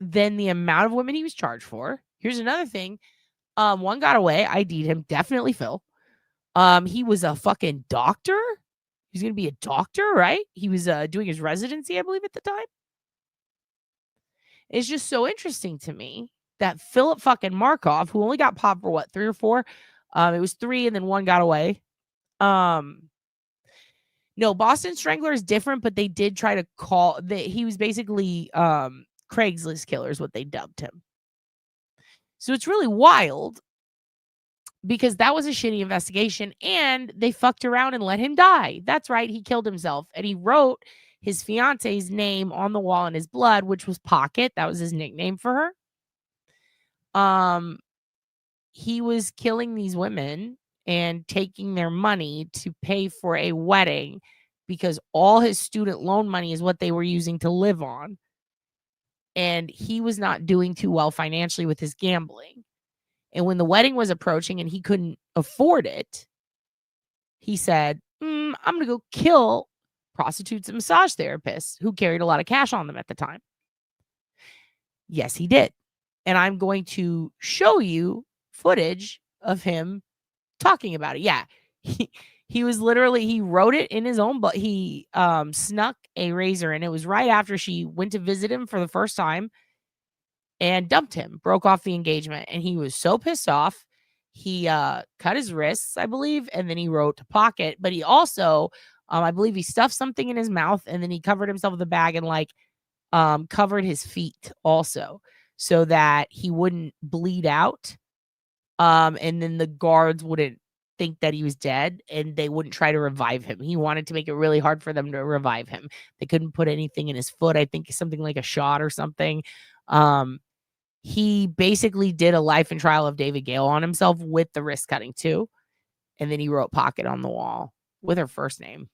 than the amount of women he was charged for. Here's another thing. One got away. ID'd him. Definitely Phil. He was a fucking doctor. He was going to be a doctor, right? He was doing his residency, I believe, at the time. It's just so interesting to me that Philip fucking Markoff, who only got popped for what, 3 or 4? It was 3 and then 1 got away. No, Boston Strangler is different, but they did try to call that he was basically Craigslist killer is what they dubbed him. So it's really wild because that was a shitty investigation and they fucked around and let him die. That's right. He killed himself and he wrote his fiance's name on the wall in his blood, which was Pocket. That was his nickname for her. He was killing these women and taking their money to pay for a wedding because all his student loan money is what they were using to live on. And he was not doing too well financially with his gambling. And when the wedding was approaching and he couldn't afford it, he said, I'm going to go kill prostitutes and massage therapists who carried a lot of cash on them at the time. Yes, he did. And I'm going to show you footage of him talking about it. Yeah. He was literally, he wrote it in his own book. He snuck a razor, and it was right after she went to visit him for the first time and dumped him, broke off the engagement. And he was so pissed off. He cut his wrists, I believe, and then he wrote to Pocket. But he also, I believe he stuffed something in his mouth, and then he covered himself with a bag and like covered his feet also so that he wouldn't bleed out. And then the guards wouldn't think that he was dead and they wouldn't try to revive him. He wanted to make it really hard for them to revive him. They couldn't put anything in his foot. I think something like a shot or something. He basically did a life and trial of David Gale on himself with the wrist cutting too. And then he wrote Pocket on the wall with her first name.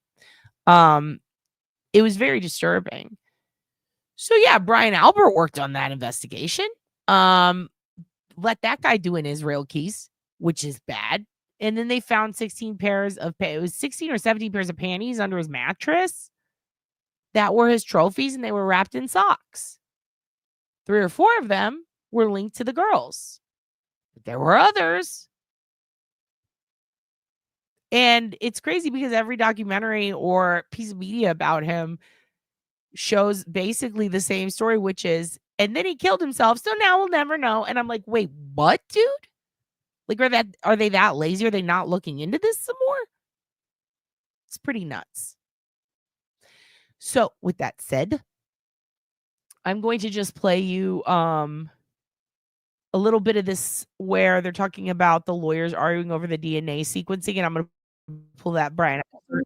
It was very disturbing. So yeah, Brian Albert worked on that investigation. Let that guy do an Israel keys, which is bad. And then they found 16 pairs of, it was 16 or 17 pairs of panties under his mattress that were his trophies, and they were wrapped in socks. 3 or 4 of them were linked to the girls. But there were others. And it's crazy because every documentary or piece of media about him shows basically the same story, which is, and then he killed himself, so now we'll never know. And I'm like, wait, what, dude? Like, are they that lazy? Are they not looking into this some more? It's pretty nuts. So with that said, I'm going to just play you a little bit of this where they're talking about the lawyers arguing over the DNA sequencing, and I'm going to pull that Brian Albert.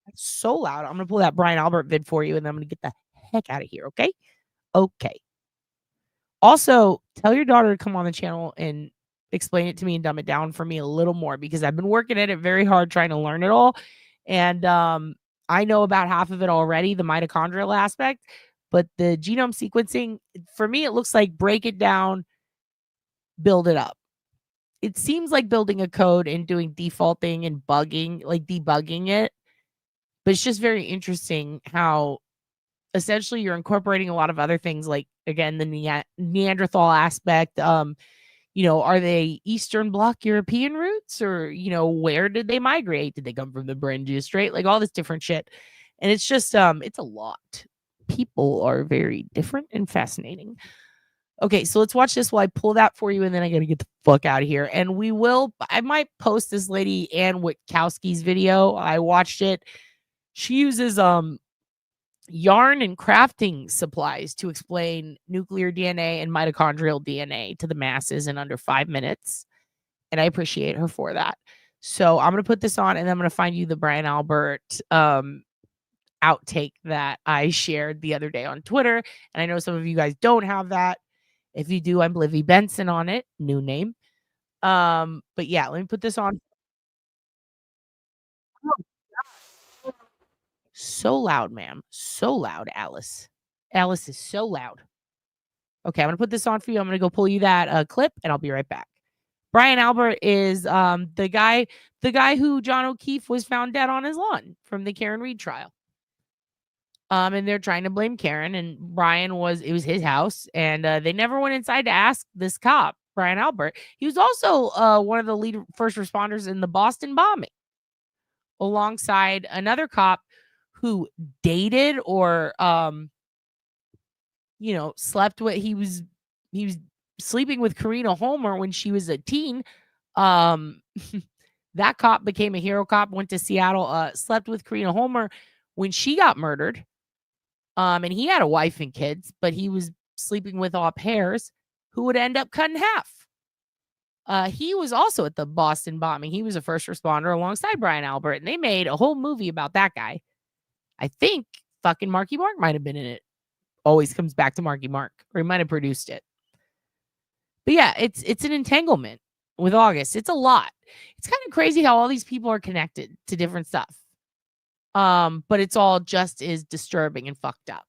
That's so loud. I'm going to pull that Brian Albert vid for you, and then I'm going to get the heck out of here, okay? Okay. Also, tell your daughter to come on the channel and explain it to me and dumb it down for me a little more, because I've been working at it very hard trying to learn it all. And I know about half of it already, the mitochondrial aspect, but the genome sequencing, for me, it looks like break it down, build it up. It seems like building a code and doing defaulting and bugging, like debugging it. But it's just very interesting how essentially you're incorporating a lot of other things, like, again, the Neanderthal aspect. Are they Eastern Bloc European roots, or, where did they migrate? Did they come from the Beringia Strait? Like all this different shit. And it's just, it's a lot. People are very different and fascinating. Okay, so let's watch this while I pull that for you, and then I got to get the fuck out of here. And I might post this lady Ann Witkowski's video. I watched it. She uses yarn and crafting supplies to explain nuclear DNA and mitochondrial DNA to the masses in under 5 minutes. And I appreciate her for that. So I'm going to put this on, and then I'm going to find you the Brian Albert outtake that I shared the other day on Twitter. And I know some of you guys don't have that. If you do, I'm Oblivious Benson on it. New name. But yeah, let me put this on. So loud, ma'am. So loud, Alice. Alice is so loud. Okay, I'm going to put this on for you. I'm going to go pull you that clip, and I'll be right back. Brian Albert is the guy who John O'Keefe was found dead on his lawn from the Karen Reed trial. And they're trying to blame Karen, and it was his house, and they never went inside to ask this cop, Brian Albert. He was also one of the lead first responders in the Boston bombing, alongside another cop who dated or slept with, he was sleeping with Karina Homer when she was a teen. That cop became a hero cop, went to Seattle, slept with Karina Homer when she got murdered. And he had a wife and kids, but he was sleeping with au pairs who would end up cut in half. He was also at the Boston bombing. He was a first responder alongside Brian Albert, and they made a whole movie about that guy. I think fucking Marky Mark might have been in it. Always comes back to Marky Mark, or he might have produced it. But yeah, it's an entanglement with August. It's a lot. It's kind of crazy how all these people are connected to different stuff. But it's all just as disturbing and fucked up.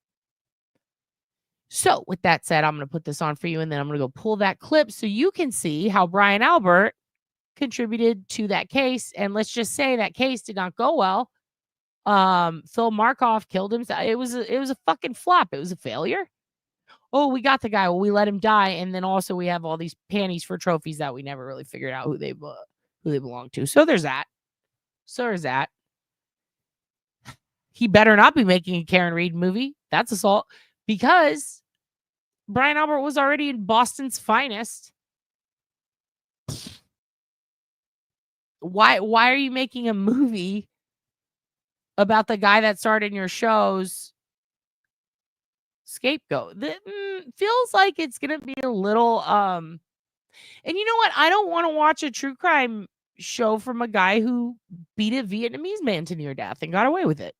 So with that said, I'm going to put this on for you, and then I'm going to go pull that clip so you can see how Brian Albert contributed to that case. And let's just say that case did not go well. Phil Markoff killed himself. It was a fucking flop. It was a failure. Oh, we got the guy. Well, we let him die, and then also we have all these panties for trophies that we never really figured out who they belong to. So there's that. He better not be making a Karen Reed movie. That's assault, because Brian Albert was already in Boston's Finest. Why are you making a movie about the guy that starred in your show's scapegoat? Feels like it's gonna be a little and you know what? I don't want to watch a true crime show from a guy who beat a Vietnamese man to near death and got away with it.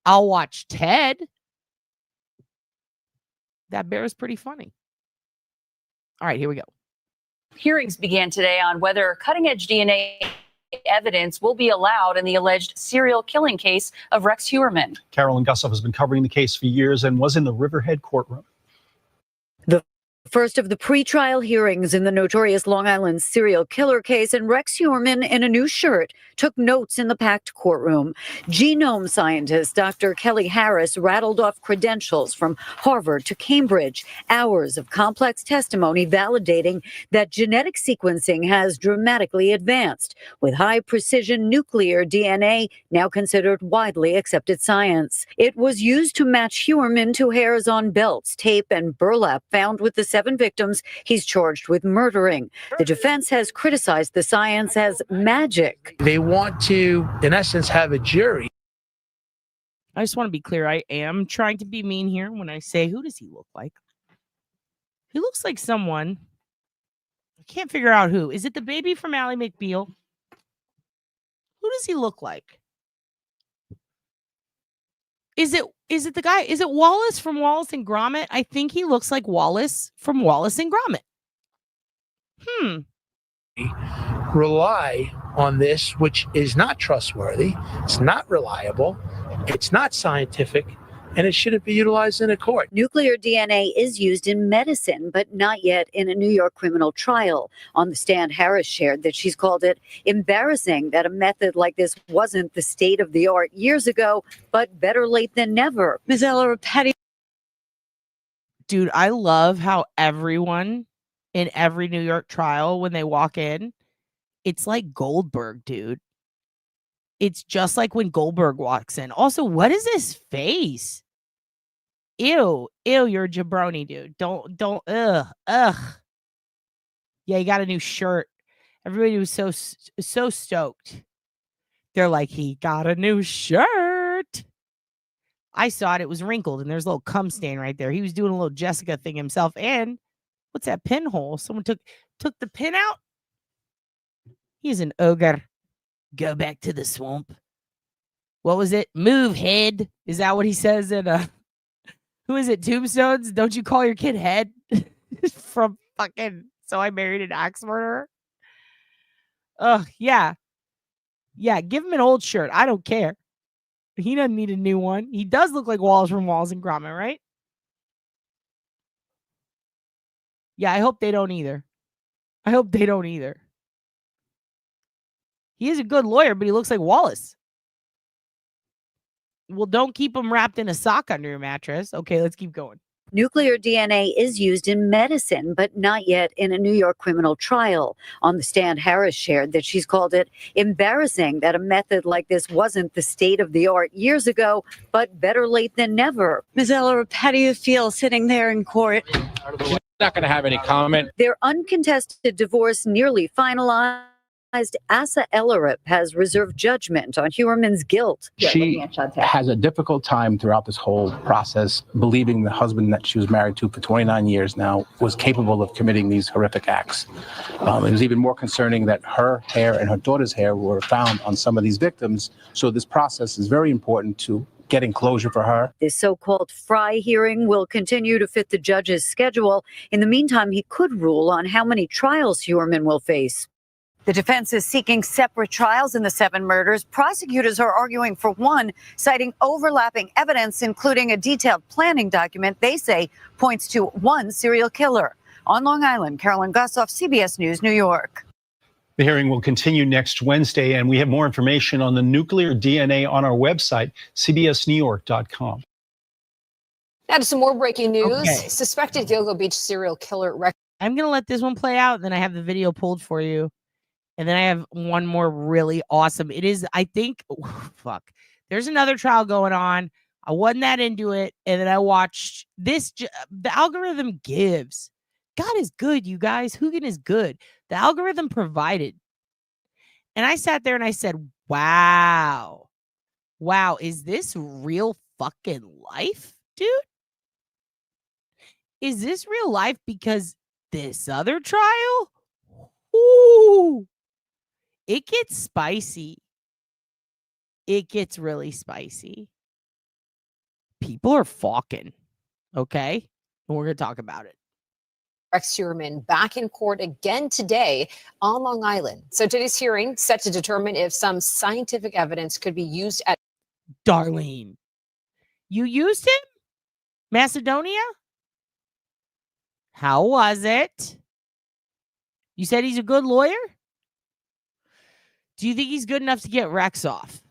I'll watch Ted. That bear is pretty funny. All right, here we go. Hearings began today on whether cutting-edge DNA evidence will be allowed in the alleged serial killing case of Rex Heuermann. Carolyn Gussoff has been covering the case for years and was in the Riverhead courtroom. The first of the pretrial hearings in the notorious Long Island serial killer case, and Rex Heuermann, in a new shirt, took notes in the packed courtroom. Genome scientist Dr. Kelly Harris rattled off credentials from Harvard to Cambridge, hours of complex testimony validating that genetic sequencing has dramatically advanced, with high-precision nuclear DNA now considered widely accepted science. It was used to match Heuermann to hairs on belts, tape, and burlap found with the 7 victims he's charged with murdering. The defense has criticized the science as magic. They want to, in essence, have a jury. I just want to be clear. I am trying to be mean here when I say, who does he look like? He looks like someone. I can't figure out who. Is it the baby from Ally McBeal? Who does he look like? Is it the guy? Is it Wallace from Wallace and Gromit? I think he looks like Wallace from Wallace and Gromit. Rely on this, which is not trustworthy. It's not reliable. It's not scientific, and it shouldn't be utilized in a court. Nuclear DNA is used in medicine, but not yet in a New York criminal trial. On the stand, Harris shared that she's called it embarrassing that a method like this wasn't the state of the art years ago, but better late than never. Ms. Ella Petty. Dude, I love how everyone in every New York trial, when they walk in, it's like Goldberg, dude. It's just like when Goldberg walks in. Also, what is his face? Ew, you're a jabroni, dude. Don't, ugh. Yeah, he got a new shirt. Everybody was so stoked. They're like, he got a new shirt. I saw it. It was wrinkled, and there's a little cum stain right there. He was doing a little Jessica thing himself. And what's that pinhole? Someone took the pin out? He's an ogre. Go back to the swamp. What was it? Move, head. Is that what he says in who is it? Tombstones? Don't you call your kid Head? From fucking So I Married an Axe Murderer. Yeah. Yeah, give him an old shirt. I don't care. He doesn't need a new one. He does look like Wallace from Wallace and Gromit, right? Yeah, I hope they don't either. He is a good lawyer, but he looks like Wallace. Well, don't keep him wrapped in a sock under your mattress. Okay, let's keep going. Nuclear DNA is used in medicine, but not yet in a New York criminal trial. On the stand, Harris shared that she's called it embarrassing that a method like this wasn't the state of the art years ago, but better late than never. Ms. Eller, how do you feel sitting there in court? She's not going to have any comment. Their uncontested divorce nearly finalized. Asa Ellerip has reserved judgment on Heuermann's guilt. She has a difficult time throughout this whole process, believing the husband that she was married to for 29 years now was capable of committing these horrific acts. It was even more concerning that her hair and her daughter's hair were found on some of these victims. So this process is very important to getting closure for her. This so-called Frye hearing will continue to fit the judge's schedule. In the meantime, he could rule on how many trials Heuermann will face. The defense is seeking separate trials in the 7 murders. Prosecutors are arguing for one, citing overlapping evidence, including a detailed planning document they say points to one serial killer. On Long Island, Carolyn Gossoff, CBS News, New York. The hearing will continue next Wednesday, and we have more information on the nuclear DNA on our website, cbsnewyork.com. Now to some more breaking news. Okay. Suspected Gilgo Beach serial killer. I'm going to let this one play out, then I have the video pulled for you. And then I have one more really awesome. It is, I think, fuck. There's another trial going on. I wasn't that into it. And then I watched this. The algorithm gives. God is good, you guys. Hugin is good. The algorithm provided. And I sat there and I said, wow. Wow, is this real fucking life, dude? Is this real life? Because this other trial? Ooh. It gets spicy. It gets really spicy. People are fucking. Okay? And we're going to talk about it. Rex Heuermann back in court again today on Long Island. So today's hearing set to determine if some scientific evidence could be used at. Darlene, you used him? Macedonia? How was it? You said he's a good lawyer? Do you think he's good enough to get Rex off?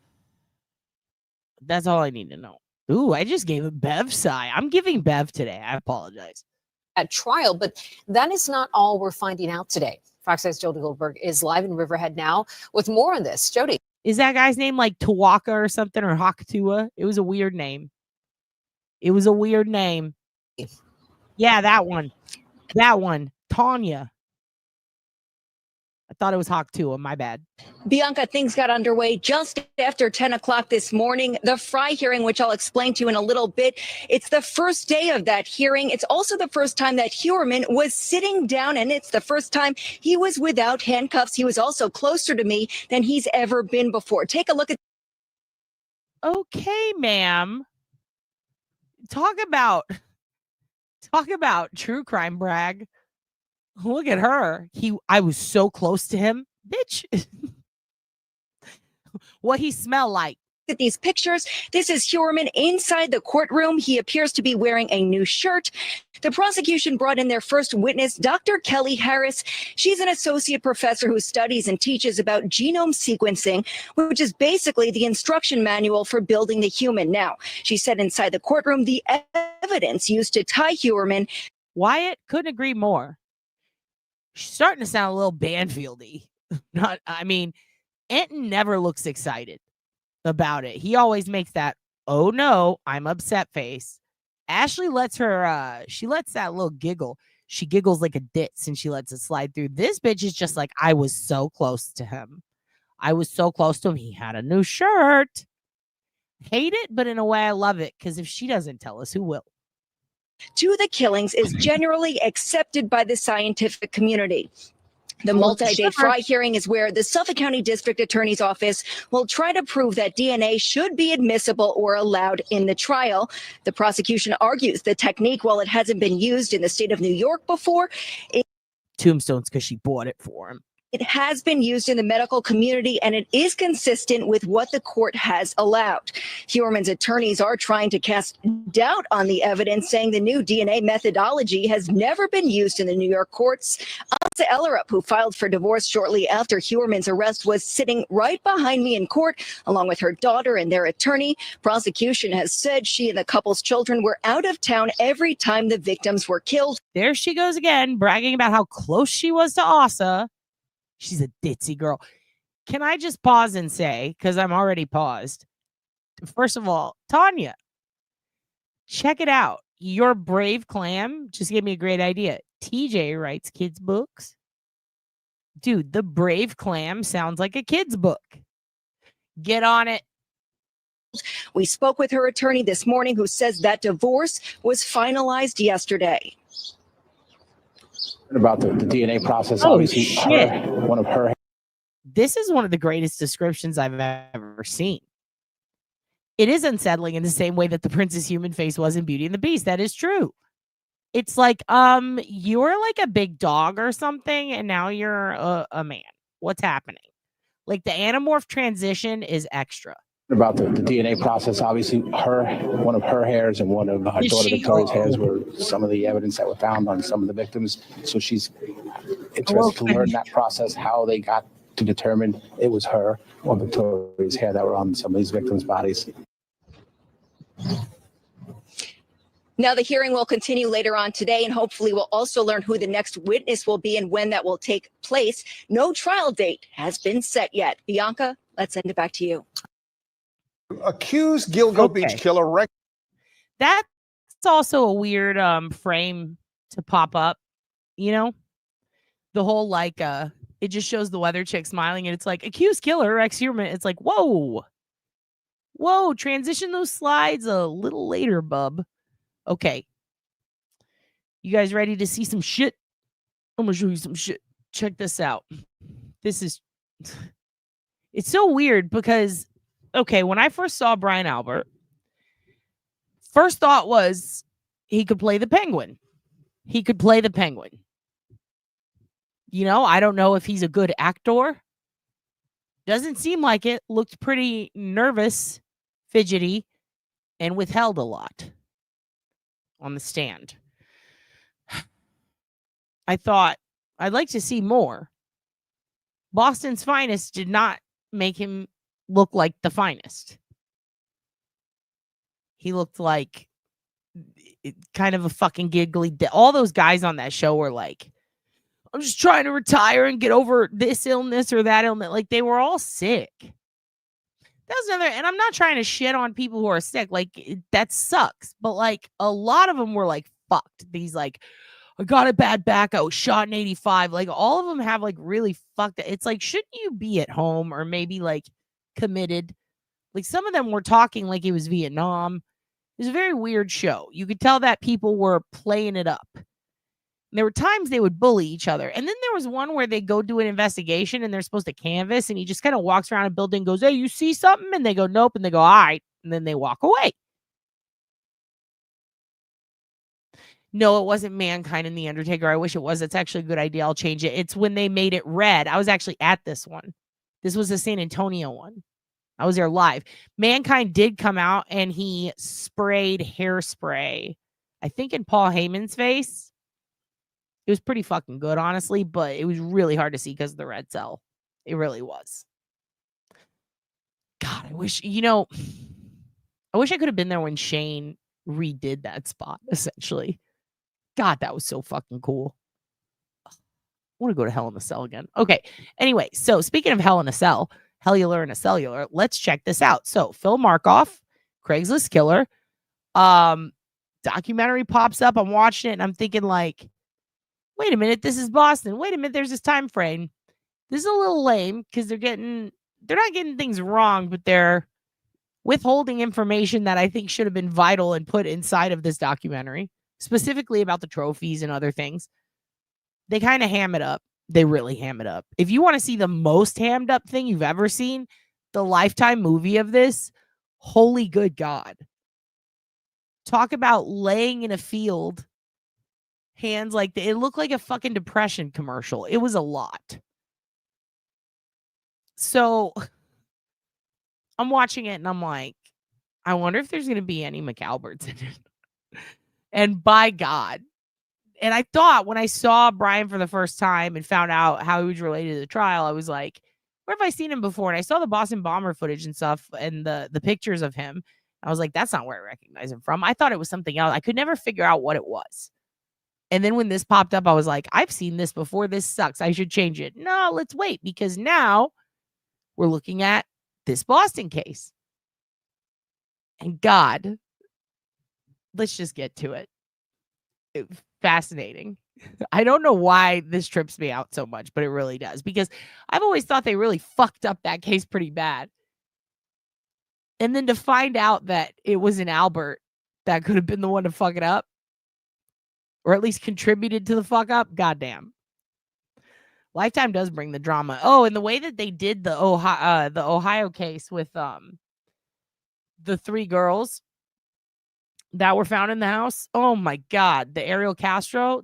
That's all I need to know. Ooh, I just gave a Bev sigh. I'm giving Bev today. I apologize. At trial, but that is not all we're finding out today. Fox 6's Jody Goldberg is live in Riverhead now with more on this. Jody. Is that guy's name like Tawaka or something, or Hakatua? It was a weird name. It was a weird name. Yeah, that one. That one. Tanya. I thought it was Hakatua. My bad. Bianca, things got underway just after 10 o'clock this morning. The Frye hearing, which I'll explain to you in a little bit. It's the first day of that hearing. It's also the first time that Heuermann was sitting down, and it's the first time he was without handcuffs. He was also closer to me than he's ever been before. Take a look at. Okay, ma'am. Talk about true crime brag. Look at her. I was so close to him. Bitch. What he smell like. At these pictures, this is Heuermann inside the courtroom. He appears to be wearing a new shirt. The prosecution brought in their first witness, Dr. Kelly Harris. She's an associate professor who studies and teaches about genome sequencing, which is basically the instruction manual for building the human. Now, she said inside the courtroom, the evidence used to tie Heuermann. Wyatt couldn't agree more. She's starting to sound a little Banfield-y. Enton never looks excited about it. He always makes that, oh no, I'm upset face. Ashley lets her, she lets that little giggle. She giggles like a ditz and she lets it slide through. This bitch is just like, I was so close to him. I was so close to him. He had a new shirt. Hate it, but in a way I love it, because if she doesn't tell us, who will? To the killings is generally accepted by the scientific community. The multi-day Frye hearing is where the Suffolk County District Attorney's Office will try to prove that DNA should be admissible or allowed in the trial. The prosecution argues the technique, while it hasn't been used in the state of New York before, Tombstones because she bought it for him. It has been used in the medical community, and it is consistent with what the court has allowed. Heuermann's attorneys are trying to cast doubt on the evidence, saying the new DNA methodology has never been used in the New York courts. Asa Ellerup, who filed for divorce shortly after Heuermann's arrest, was sitting right behind me in court, along with her daughter and their attorney. Prosecution has said she and the couple's children were out of town every time the victims were killed. There she goes again, bragging about how close she was to Asa. She's a ditzy girl. Can I just pause and say, because I'm already paused. First of all, Tanya, check it out. Your brave clam just gave me a great idea. TJ writes kids' books. Dude, the brave clam sounds like a kid's book. Get on it. We spoke with her attorney this morning, who says that divorce was finalized yesterday. About the DNA process. Oh, obviously, shit. One of her. This is one of the greatest descriptions I've ever seen. It is unsettling in the same way that the prince's human face was in Beauty and the Beast. That is true. It's like, you're like a big dog or something, and now you're a man. What's happening? Like, the Animorph transition is extra. About the DNA process, obviously, one of her hairs and one of her daughter Victoria's hairs were some of the evidence that were found on some of the victims. So she's interested to learn that process, how they got to determine it was her or Victoria's hair that were on some of these victims' bodies. Now, the hearing will continue later on today, and hopefully we'll also learn who the next witness will be and when that will take place. No trial date has been set yet. Bianca, let's send it back to you. Accused Gilgo Beach killer That's also a weird frame to pop up, you know? The whole like it just shows the weather chick smiling and it's like accused killer Rex Heuermann. It's like, whoa, transition those slides a little later, bub. Okay. You guys ready to see some shit? I'm gonna show you some shit. Check this out. This is it's so weird because okay, when I first saw Brian Albert, first thought was he could play the Penguin. He could play the Penguin. You know, I don't know if he's a good actor. Doesn't seem like it. Looked pretty nervous, fidgety, and withheld a lot on the stand. I thought I'd like to see more. Boston's Finest did not make him look like the finest. He looked like kind of a fucking giggly. All those guys on that show were like, I'm just trying to retire and get over this illness or that illness. Like, they were all sick. That was another, and I'm not trying to shit on people who are sick. Like, that sucks. But, like, a lot of them were, like, fucked. These, like, I got a bad back. I was shot in 85. Like, all of them have, like, really fucked. It's like, shouldn't you be at home or maybe, like, committed? Like, some of them were talking like it was Vietnam. It was a very weird show. You could tell that people were playing it up. There were times they would bully each other. And then there was one where they go do an investigation and they're supposed to canvass and he just kind of walks around a building and goes, hey, you see something? And they go, nope. And they go, all right. And then they walk away. No, it wasn't Mankind and the Undertaker. I wish it was. It's actually a good idea. I'll change it. It's when they made it red. I was actually at this one. This was the San Antonio one. I was there live. Mankind did come out and he sprayed hairspray, I think in Paul Heyman's face. It was pretty fucking good, honestly, but it was really hard to see because of the red cell. It really was. God, I wish I could have been there when Shane redid that spot, essentially. God, that was so fucking cool. I want to go to Hell in a Cell again. Okay. Anyway, so speaking of Hell in a Cell, Hellular and a Cellular, let's check this out. So Phil Markoff, Craigslist killer, documentary pops up. I'm watching it and I'm thinking like, wait a minute, this is Boston. Wait a minute, there's this time frame. This is a little lame because they're not getting things wrong, but they're withholding information that I think should have been vital and put inside of this documentary, specifically about the trophies and other things. They kind of ham it up. They really ham it up. If you want to see the most hammed up thing you've ever seen, the Lifetime movie of this, holy good God. Talk about laying in a field, hands like that. It looked like a fucking Depression commercial. It was a lot. So I'm watching it and I'm like, I wonder if there's going to be any McAlberts in it. And by God. And I thought when I saw Brian for the first time and found out how he was related to the trial, I was like, where have I seen him before? And I saw the Boston Bomber footage and stuff and the pictures of him. I was like, that's not where I recognize him from. I thought it was something else. I could never figure out what it was. And then when this popped up, I was like, I've seen this before. This sucks. I should change it. No, let's wait because now we're looking at this Boston case. And God, let's just get to it. Fascinating. I don't know why this trips me out so much, but it really does because I've always thought they really fucked up that case pretty bad. And then to find out that it was an Albert that could have been the one to fuck it up or at least contributed to the fuck up. Goddamn. Lifetime does bring the drama. Oh, and the way that they did the Ohio case with the 3 girls that were found in the house. Oh my God. The Ariel Castro.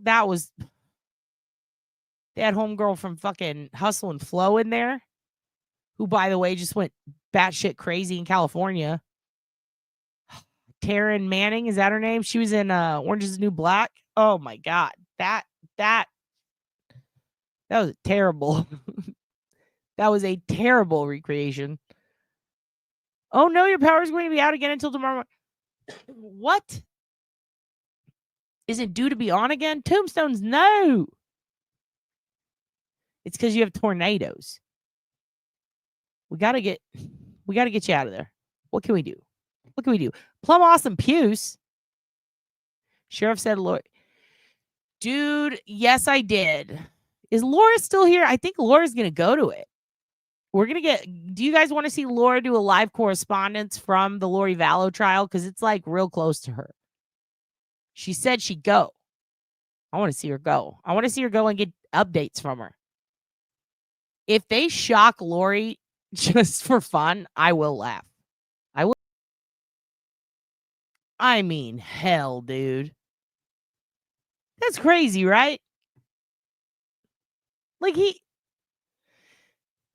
They had homegirl from fucking Hustle and Flow in there, who, by the way, just went batshit crazy in California. Taryn Manning, is that her name? She was in Orange is the New Black. Oh my God. That was terrible. That was a terrible recreation. Oh no, your power is going to be out again until tomorrow. What? Is it due to be on again? Tombstones, no. It's because you have tornadoes. We gotta get you out of there. What can we do? What can we do? Plum Awesome Puce. Sheriff said, Lord. Dude, yes, I did. Is Laura still here? I think Laura's gonna go to it. We're gonna do you guys want to see Laura do a live correspondence from the Lori Vallow trial? Because it's like real close to her. She said she'd go. I want to see her go. I want to see her go and get updates from her. If they shock Lori just for fun, I will laugh. I will. I mean, hell, dude. That's crazy, right? Like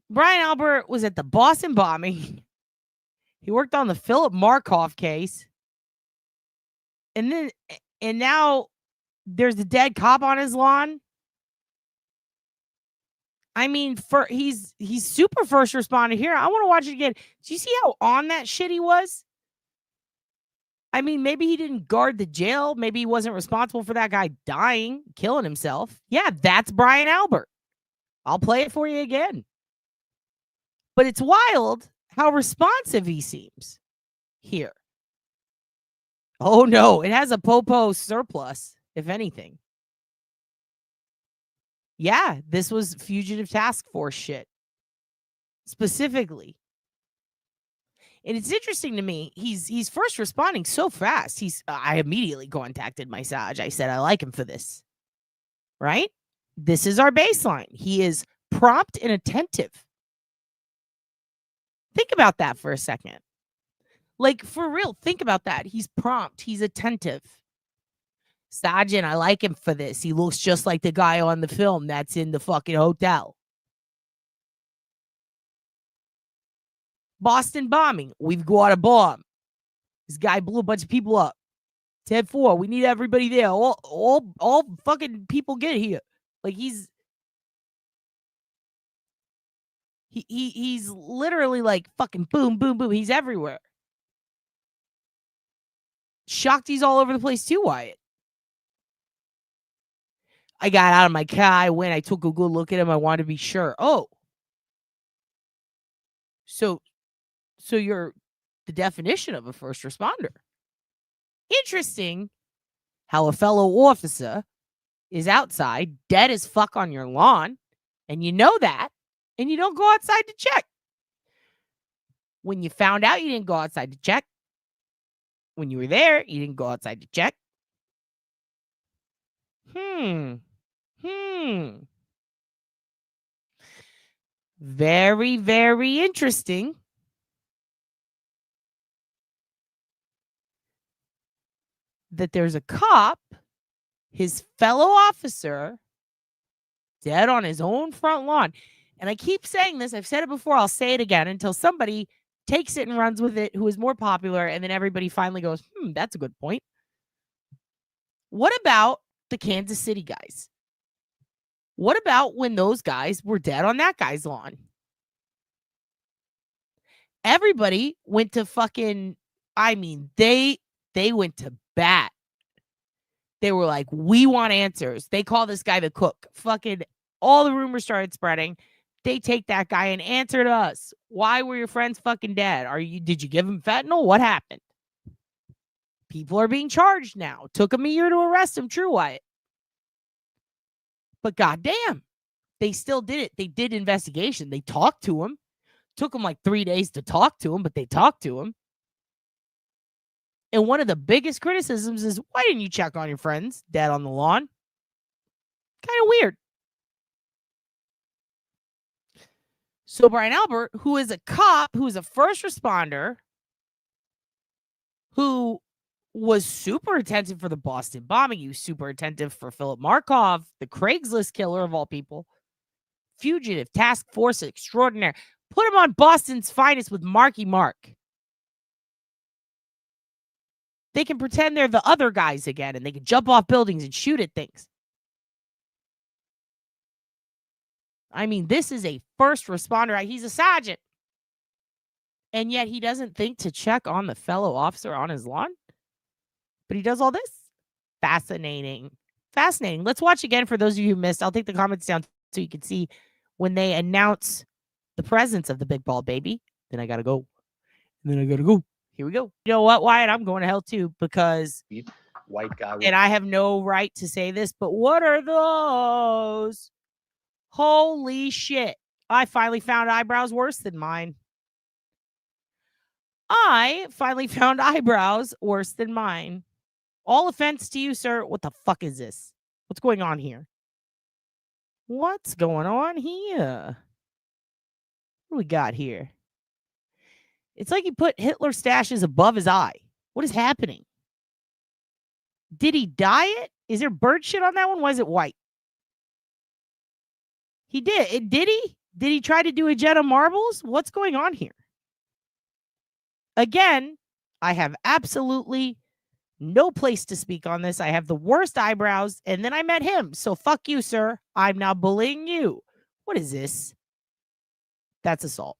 Brian Albert was at the Boston bombing. He worked on the Philip Markoff case. And now there's a dead cop on his lawn. I mean, he's super first responder here. I want to watch it again. Do you see how on that shit he was? I mean, maybe he didn't guard the jail. Maybe he wasn't responsible for that guy dying, killing himself. Yeah, that's Brian Albert. I'll play it for you again. But it's wild how responsive he seems here. Oh, no. It has a Popo surplus, if anything. Yeah, this was fugitive task force shit. Specifically. And it's interesting to me. He's first responding so fast. I immediately contacted my Saj. I said, I like him for this. Right? This is our baseline. He is prompt and attentive. Think about that for a second. Like, for real, think about that. He's prompt. He's attentive. Sergeant, I like him for this. He looks just like the guy on the film that's in the fucking hotel. Boston bombing. We've got a bomb. This guy blew a bunch of people up. 10-4. We need everybody there. All fucking people get here. Like he's literally like fucking boom, boom, boom. He's everywhere. Shocked he's all over the place too, Wyatt. I got out of my car. I went. I took a good look at him. I wanted to be sure. Oh. So you're the definition of a first responder. Interesting how a fellow officer is outside, dead as fuck on your lawn, and you know that, and you don't go outside to check. When you found out you didn't go outside to check, when you were there, you didn't go outside to check. Very, very interesting. That there's a cop, his fellow officer, dead on his own front lawn. And I keep saying this. I've said it before. I'll say it again until somebody takes it and runs with it who is more popular. And then everybody finally goes, that's a good point. What about the Kansas City guys? What about when those guys were dead on that guy's lawn? Everybody went to fucking, I mean, they went to bat. They were like, we want answers. They call this guy the cook. Fucking all the rumors started spreading. They take that guy and answer to us. Why were your friends fucking dead? Did you give him fentanyl? What happened? People are being charged now. Took them a year to arrest him. True, Wyatt. But goddamn, they still did it. They did investigation. They talked to him. Took them like 3 days to talk to him, but they talked to him. And one of the biggest criticisms is, why didn't you check on your friends dead on the lawn? Kind of weird. So Brian Albert, who is a cop, who is a first responder, who was super attentive for the Boston bombing. He was super attentive for Philip Markoff, the Craigslist killer of all people. Fugitive task force extraordinaire. Put him on Boston's Finest with Marky Mark. They can pretend they're the other guys again, and they can jump off buildings and shoot at things. I mean, this is a first responder. He's a sergeant. And yet he doesn't think to check on the fellow officer on his lawn. But he does all this. Fascinating. Fascinating. Let's watch again for those of you who missed. I'll take the comments down so you can see when they announce the presence of the big bald baby. Then I got to go. Here we go. You know what, Wyatt? I'm going to hell too because white guy. And I have no right to say this, but what are those? Holy shit. I finally found eyebrows worse than mine. I finally found eyebrows worse than mine. All offense to you, sir. What the fuck is this? What's going on here? What's going on here? What do we got here? It's like he put Hitler stashes above his eye. What is happening? Did he dye it? Is there bird shit on that one? Why is it white? He did. Did he? Did he try to do a jet of marbles? What's going on here? Again, I have absolutely no place to speak on this. I have the worst eyebrows, and then I met him. So fuck you, sir. I'm now bullying you. What is this? That's assault.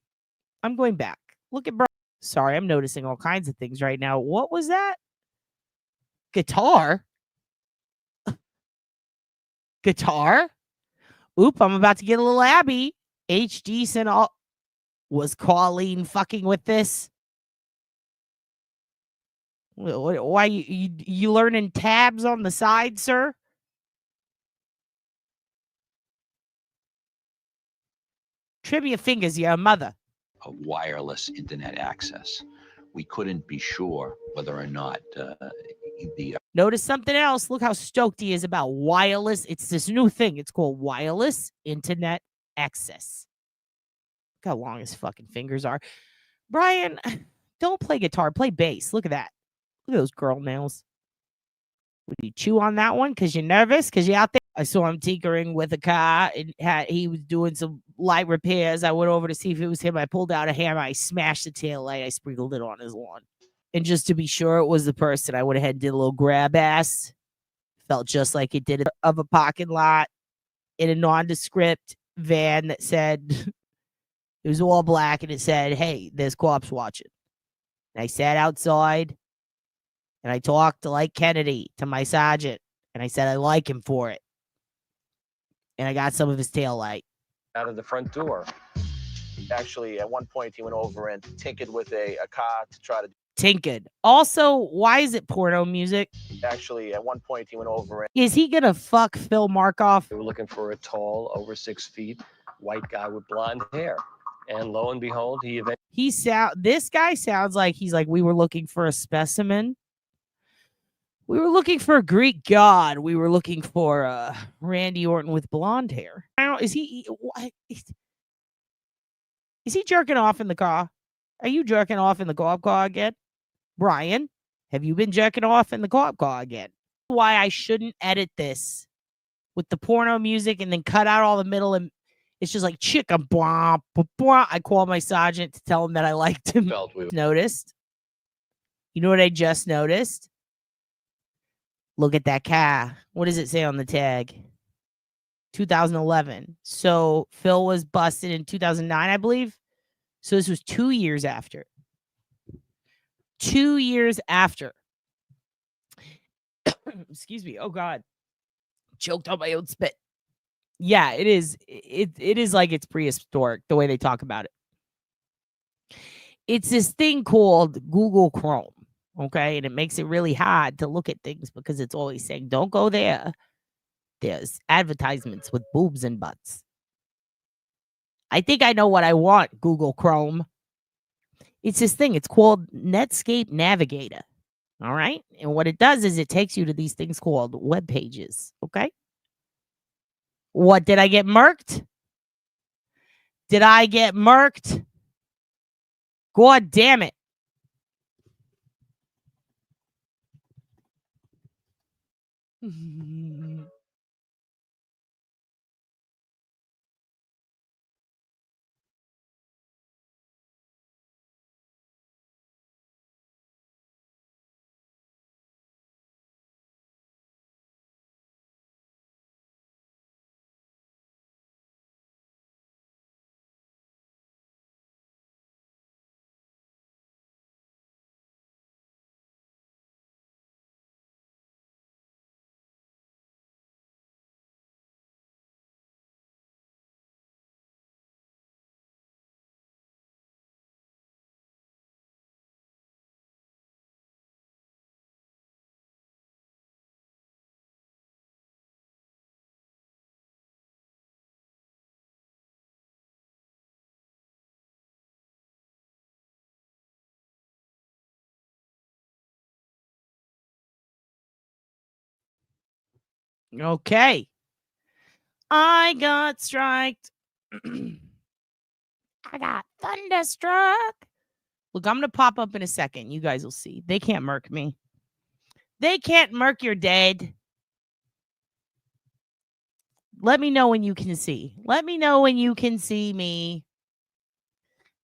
I'm going back. Look at bro. Sorry, I'm noticing all kinds of things right now. What was that? Guitar? Guitar? Oop, I'm about to get a little Abby. H. Decent all was Colleen fucking with this. Why you learning tabs on the side, sir? Trivia fingers, your mother. Of wireless internet access. We couldn't be sure whether or not Notice something else. Look how stoked he is about wireless. It's this new thing. It's called wireless internet access. Look how long his fucking fingers are. Brian, don't play guitar. Play bass. Look at that. Look at those girl nails. Would you chew on that one because you're nervous? Because you're out there? I saw him tinkering with a car. He was doing some light repairs. I went over to see if it was him. I pulled out a hammer. I smashed the tail light. I sprinkled it on his lawn. And just to be sure it was the person, I went ahead and did a little grab ass. Felt just like it did of a parking lot in a nondescript van that said, it was all black, and it said, hey, there's cops watching. And I sat outside, and I talked to like Kennedy, to my sergeant, and I said I like him for it. And I got some of his tail light. Out of the front door. Actually, at one point, he went over and tinkered with a car to try to... Tinkered. Also, why is it porno music? Actually, at one point, he went over and... Is he gonna fuck Phil Markoff? They were looking for a tall, over 6 feet, white guy with blonde hair. And lo and behold, This guy sounds like he's like, we were looking for a specimen. We were looking for a Greek god. We were looking for Randy Orton with blonde hair. I don't know, is he jerking off in the car? Are you jerking off in the co-op car again? Brian, have you been jerking off in the co-op car again? Why I shouldn't edit this with the porno music and then cut out all the middle, and it's just like chicka blah, blah, blah. I called my sergeant to tell him that I liked him. Noticed. You know what I just noticed? Look at that car. What does it say on the tag? 2011. So Phil was busted in 2009, I believe. So this was 2 years after. 2 years after. Excuse me. Oh, God. Choked on my own spit. Yeah, it is. It is like it's prehistoric, the way they talk about it. It's this thing called Google Chrome. Okay, and it makes it really hard to look at things because it's always saying, don't go there. There's advertisements with boobs and butts. I think I know what I want, Google Chrome. It's this thing. It's called Netscape Navigator. All right? And what it does is it takes you to these things called web pages. Okay? What, did I get murked? Did I get murked? God damn it. Okay. I got striked. I got thunderstruck. Look, I'm going to pop up in a second. You guys will see. They can't murk me. They can't murk your dead. Let me know when you can see. Let me know when you can see me.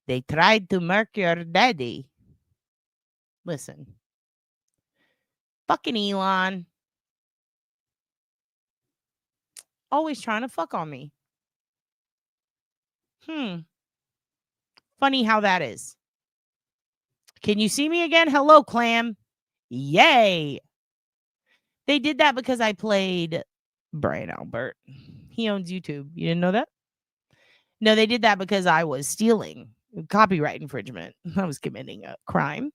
They tried to murk your daddy. Listen. Fucking Elon. Always trying to fuck on me. Funny how that is. Can you see me again? Hello, Clam. Yay. They did that because I played Brian Albert. He owns YouTube. You didn't know that? No, they did that because I was stealing copyright infringement. I was committing a crime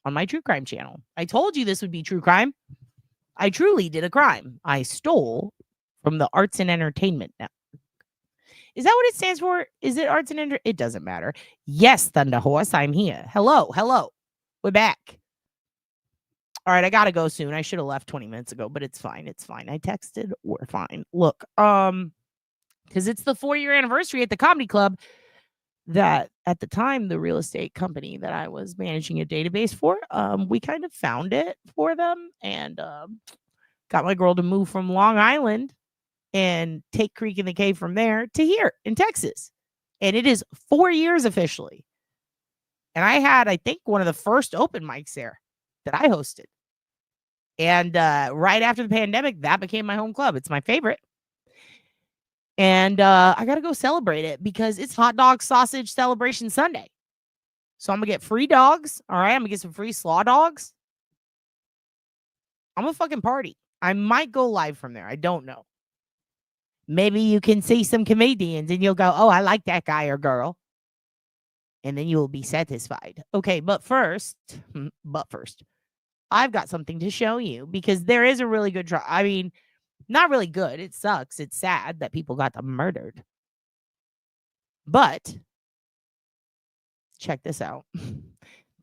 on my true crime channel. I told you this would be true crime. I truly did a crime. I stole from the Arts and Entertainment Network. Is that what it stands for? Is it Arts and Entertainment? It doesn't matter. Yes, Thunder Horse, I'm here. Hello. We're back. All right, I gotta go soon. I should have left 20 minutes ago, but it's fine. It's fine. I texted. We're fine. Look, because it's the 4-year anniversary at the comedy club that at the time, the real estate company that I was managing a database for, we kind of found it for them and got my girl to move from Long Island and take Creek in the Cave from there to here in Texas. And it is 4 years officially. And I had, I think, one of the first open mics there that I hosted. And right after the pandemic, that became my home club. It's my favorite. And I got to go celebrate it because it's Hot Dog Sausage Celebration Sunday. So I'm going to get free dogs. All right. I'm going to get some free slaw dogs. I'm a fucking party. I might go live from there. I don't know. Maybe you can see some comedians and you'll go, oh, I like that guy or girl. And then you will be satisfied. Okay. But first, I've got something to show you because there is a really good trial. I mean, not really good. It sucks. It's sad that people got them murdered. But check this out.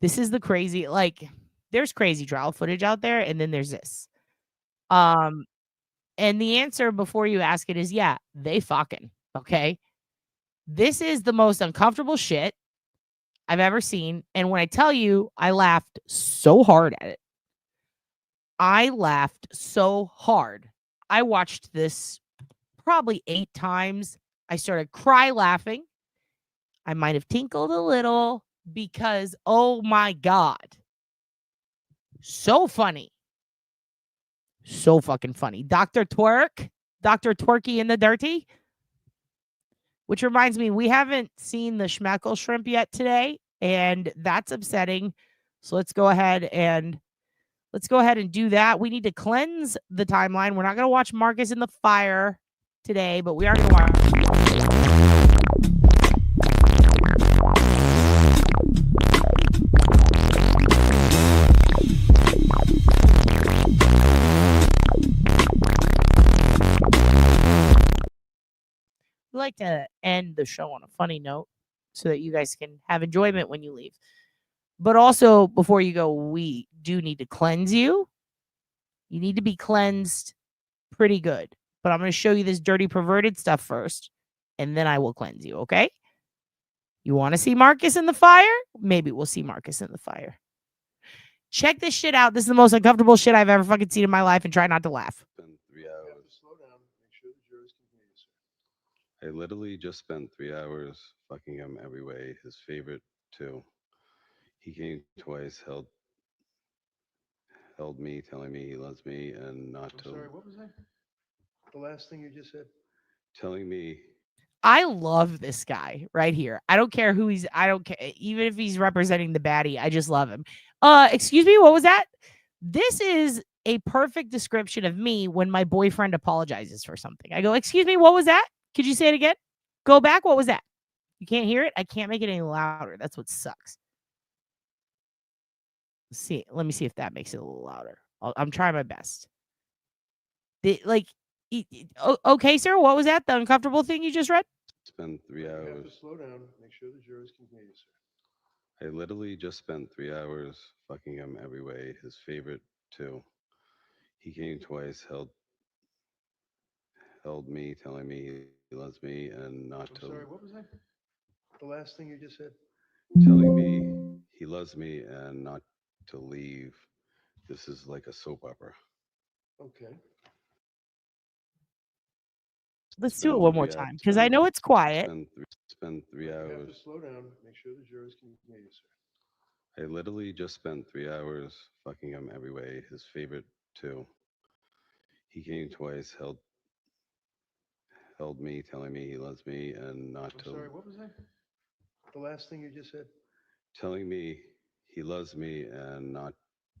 This is the crazy, like, there's crazy trial footage out there, and then there's this. And the answer before you ask it is, yeah, they fucking, okay? This is the most uncomfortable shit I've ever seen. And when I tell you, I laughed so hard at it. I laughed so hard. I watched this probably 8 times. I started cry laughing. I might have tinkled a little because, oh my God. So funny. So fucking funny. Dr. Twerky in the Dirty. Which reminds me, we haven't seen the Schmeckle shrimp yet today, and that's upsetting. So let's go ahead and do that. We need to cleanse the timeline. We're not going to watch Marcus in the Fire today, but we are going to watch. We like to end the show on a funny note so that you guys can have enjoyment when you leave. But also, before you go, we do need to cleanse you. You need to be cleansed pretty good. But I'm going to show you this dirty, perverted stuff first, and then I will cleanse you, okay? You want to see Marcus in the Fire? Maybe we'll see Marcus in the Fire. Check this shit out. This is the most uncomfortable shit I've ever fucking seen in my life, and try not to laugh. 3 hours. Slow down. Make sure the jurors can hear you, sir. I literally just spent 3 hours fucking him every way. His favorite too. He came twice, held me, telling me he loves me and not to. Sorry, what was that? The last thing you just said? Telling me. I love this guy right here. I don't care who he's. I don't care. Even if he's representing the baddie, I just love him. Excuse me, what was that? This is a perfect description of me when my boyfriend apologizes for something. I go, excuse me, what was that? Could you say it again? Go back. What was that? You can't hear it? I can't make it any louder. That's what sucks. Let's see. Let me see if that makes it a little louder. I'm trying my best. Okay, sir, what was that? The uncomfortable thing you just read? Spend 3 hours. Slow down. Make sure the jurors can hear you, sir. I literally just spent 3 hours fucking him every way. His favorite too. He came twice, held me, telling me he loves me and not to. Sorry, what was that? The last thing you just said? Telling me he loves me and not to leave. This is like a soap opera. Okay. Let's do it one more time because I know it's quiet. Spend 3 hours. Slow down. Make sure the jurors can hear you, sir. I literally just spent 3 hours fucking him every way. His favorite too. He came twice, held me, telling me he loves me and not to. Sorry, what was that? The last thing you just said? Telling me he loves me and not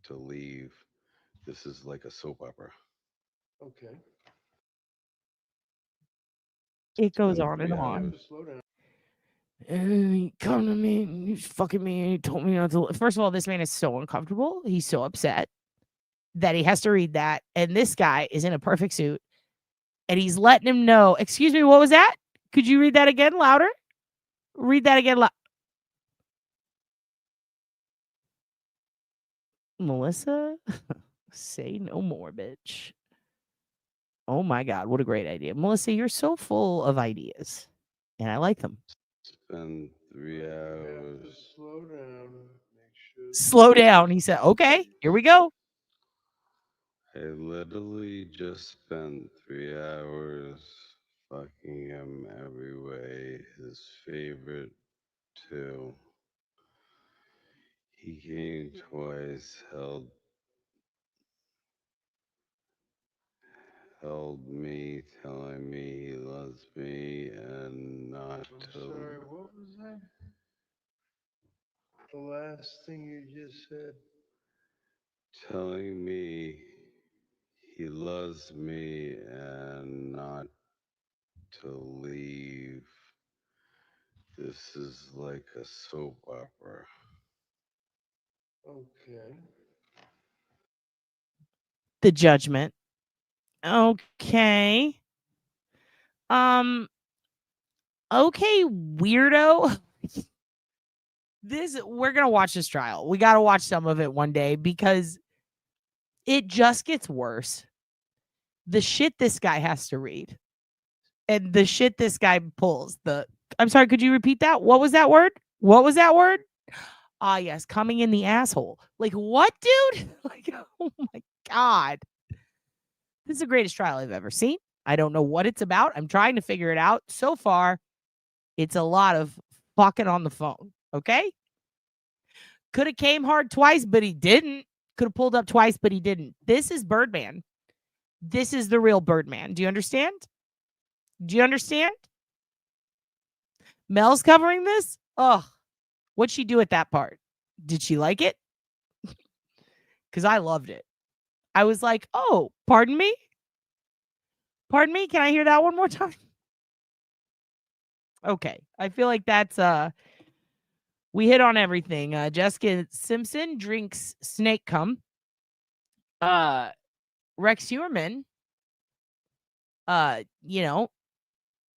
to leave. This is like a soap opera. Okay. It goes on and on. Slow down. And he come to me and he's fucking me and he told me not to. First of all, this man is so uncomfortable. He's so upset that he has to read that. And this guy is in a perfect suit. And he's letting him know, excuse me, what was that? Could you read that again louder? Read that again loud. Melissa, say no more, bitch. Oh my God, what a great idea. Melissa, you're so full of ideas. And I like them. Spend 3 hours. Slow down. Make sure. Slow down. He said, okay, here we go. I literally just spent 3 hours fucking him every way. His favorite too. He came twice, held me, telling me he loves me and not to. Sorry, what was that? The last thing you just said? Telling me he loves me and not to leave. This is like a soap opera. Okay. The judgment. Okay. Okay, weirdo. We're gonna watch this trial. We gotta watch some of it one day because it just gets worse. The shit this guy has to read. And the shit this guy pulls. I'm sorry, could you repeat that? What was that word? What was that word? Ah, yes, coming in the asshole. Like, what, dude? Like, oh my God. This is the greatest trial I've ever seen. I don't know what it's about. I'm trying to figure it out. So far, it's a lot of fucking on the phone. Okay? Could have came hard twice, but he didn't. Could have pulled up twice, but he didn't. This is Birdman. This is the real Birdman. Do you understand? Do you understand? Mel's covering this? Ugh. What'd she do at that part? Did she like it? Because I loved it. I was like, oh, pardon me? Pardon me? Can I hear that one more time? Okay. I feel like that's we hit on everything. Jessica Simpson drinks snake cum. Rex Heuermann,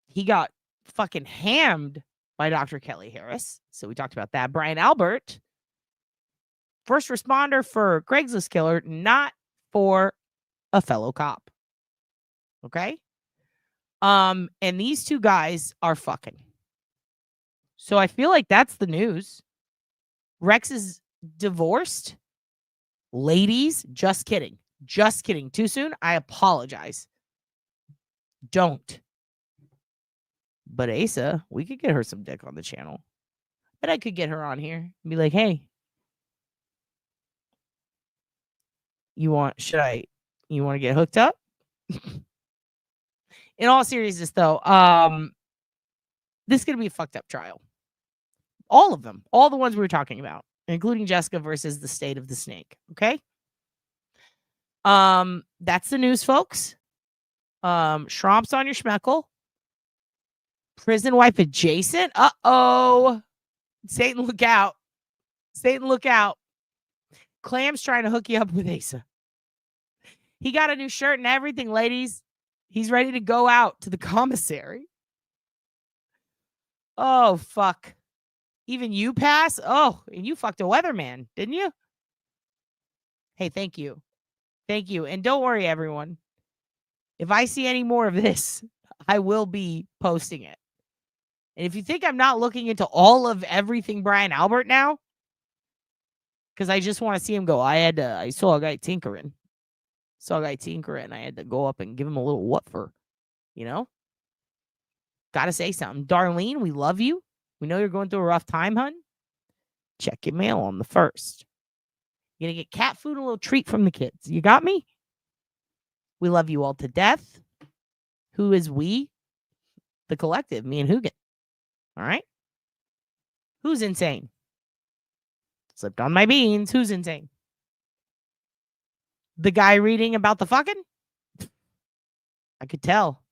he got fucking hammed by Dr. Kelly Harris. So we talked about that. Brian Albert, first responder for Craigslist killer, not for a fellow cop. Okay? And these two guys are fucking. So I feel like that's the news. Rex is divorced. Ladies, just kidding. Just kidding. Too soon? I apologize. Don't. But Asa, we could get her some dick on the channel. But I could get her on here and be like, hey, you want to get hooked up? In all seriousness, though, this is going to be a fucked up trial. All of them. All the ones we were talking about, including Jessica versus the state of the snake. Okay? That's the news, folks. Schromps on your schmeckle. Prison wife adjacent. Uh-oh. Satan, look out. Satan, look out. Clam's trying to hook you up with Asa. He got a new shirt and everything, ladies. He's ready to go out to the commissary. Oh, fuck. Even you pass? Oh, and you fucked a weatherman, didn't you? Hey, thank you. Thank you. And don't worry, everyone. If I see any more of this, I will be posting it. And if you think I'm not looking into all of everything Brian Albert now, because I just want to see him go, I saw a guy tinkering. I had to go up and give him a little what for, you know? Gotta say something. Darlene, we love you. We know you're going through a rough time, hun. Check your mail on the 1st. You're going to get cat food and a little treat from the kids. You got me? We love you all to death. Who is we? The collective, me and Hugin. All right? Who's insane? Slipped on my beans. Who's insane? The guy reading about the fucking? I could tell.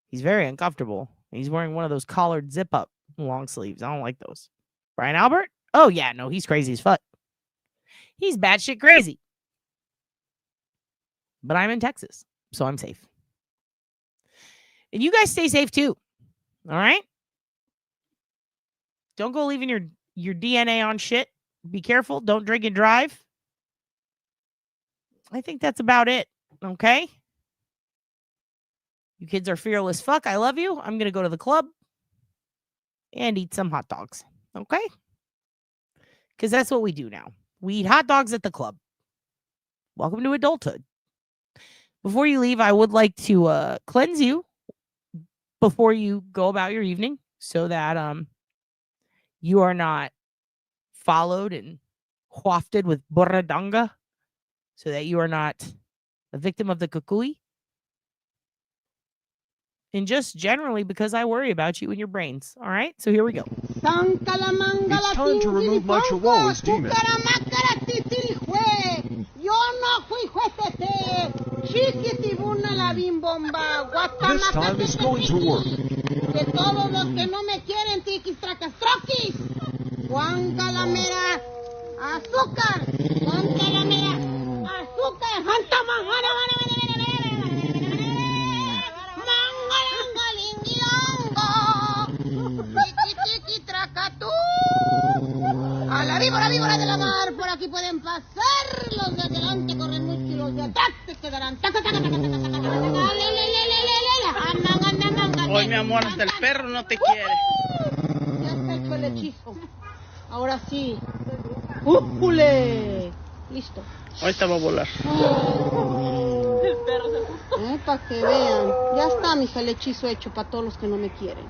He's very uncomfortable. He's wearing one of those collared zip-up long sleeves. I don't like those. Brian Albert? Oh, yeah, no, he's crazy as fuck. He's batshit crazy. But I'm in Texas, so I'm safe. And you guys stay safe, too. All right? Don't go leaving your DNA on shit. Be careful. Don't drink and drive. I think that's about it. Okay? You kids are fearless fuck. I love you. I'm going to go to the club and eat some hot dogs. Okay? Because that's what we do now. We eat hot dogs at the club. Welcome to adulthood. Before you leave, I would like to cleanse you before you go about your evening so that you are not followed and wafted with burradanga, so that you are not a victim of the kukui. And just generally because I worry about you and your brains. All right? So here we go. It's time to remove my chihuahua's demon. This time is going to work. Juan Calamera, azúcar. Juan Calamera, azúcar. Hanta manjana, tiki tracatú. A la víbora de la mar, por aquí pueden pasar. Los de adelante corren mucho y los de atrás se quedarán. Hoy, mi amor, hasta el perro no te quiere. Ya está hecho el hechizo. Ahora sí. ¡Újule! Listo. Ahorita va a volar. El perro se asustó. Para que vean. Ya está, mija, el hechizo hecho para todos los que no me quieren.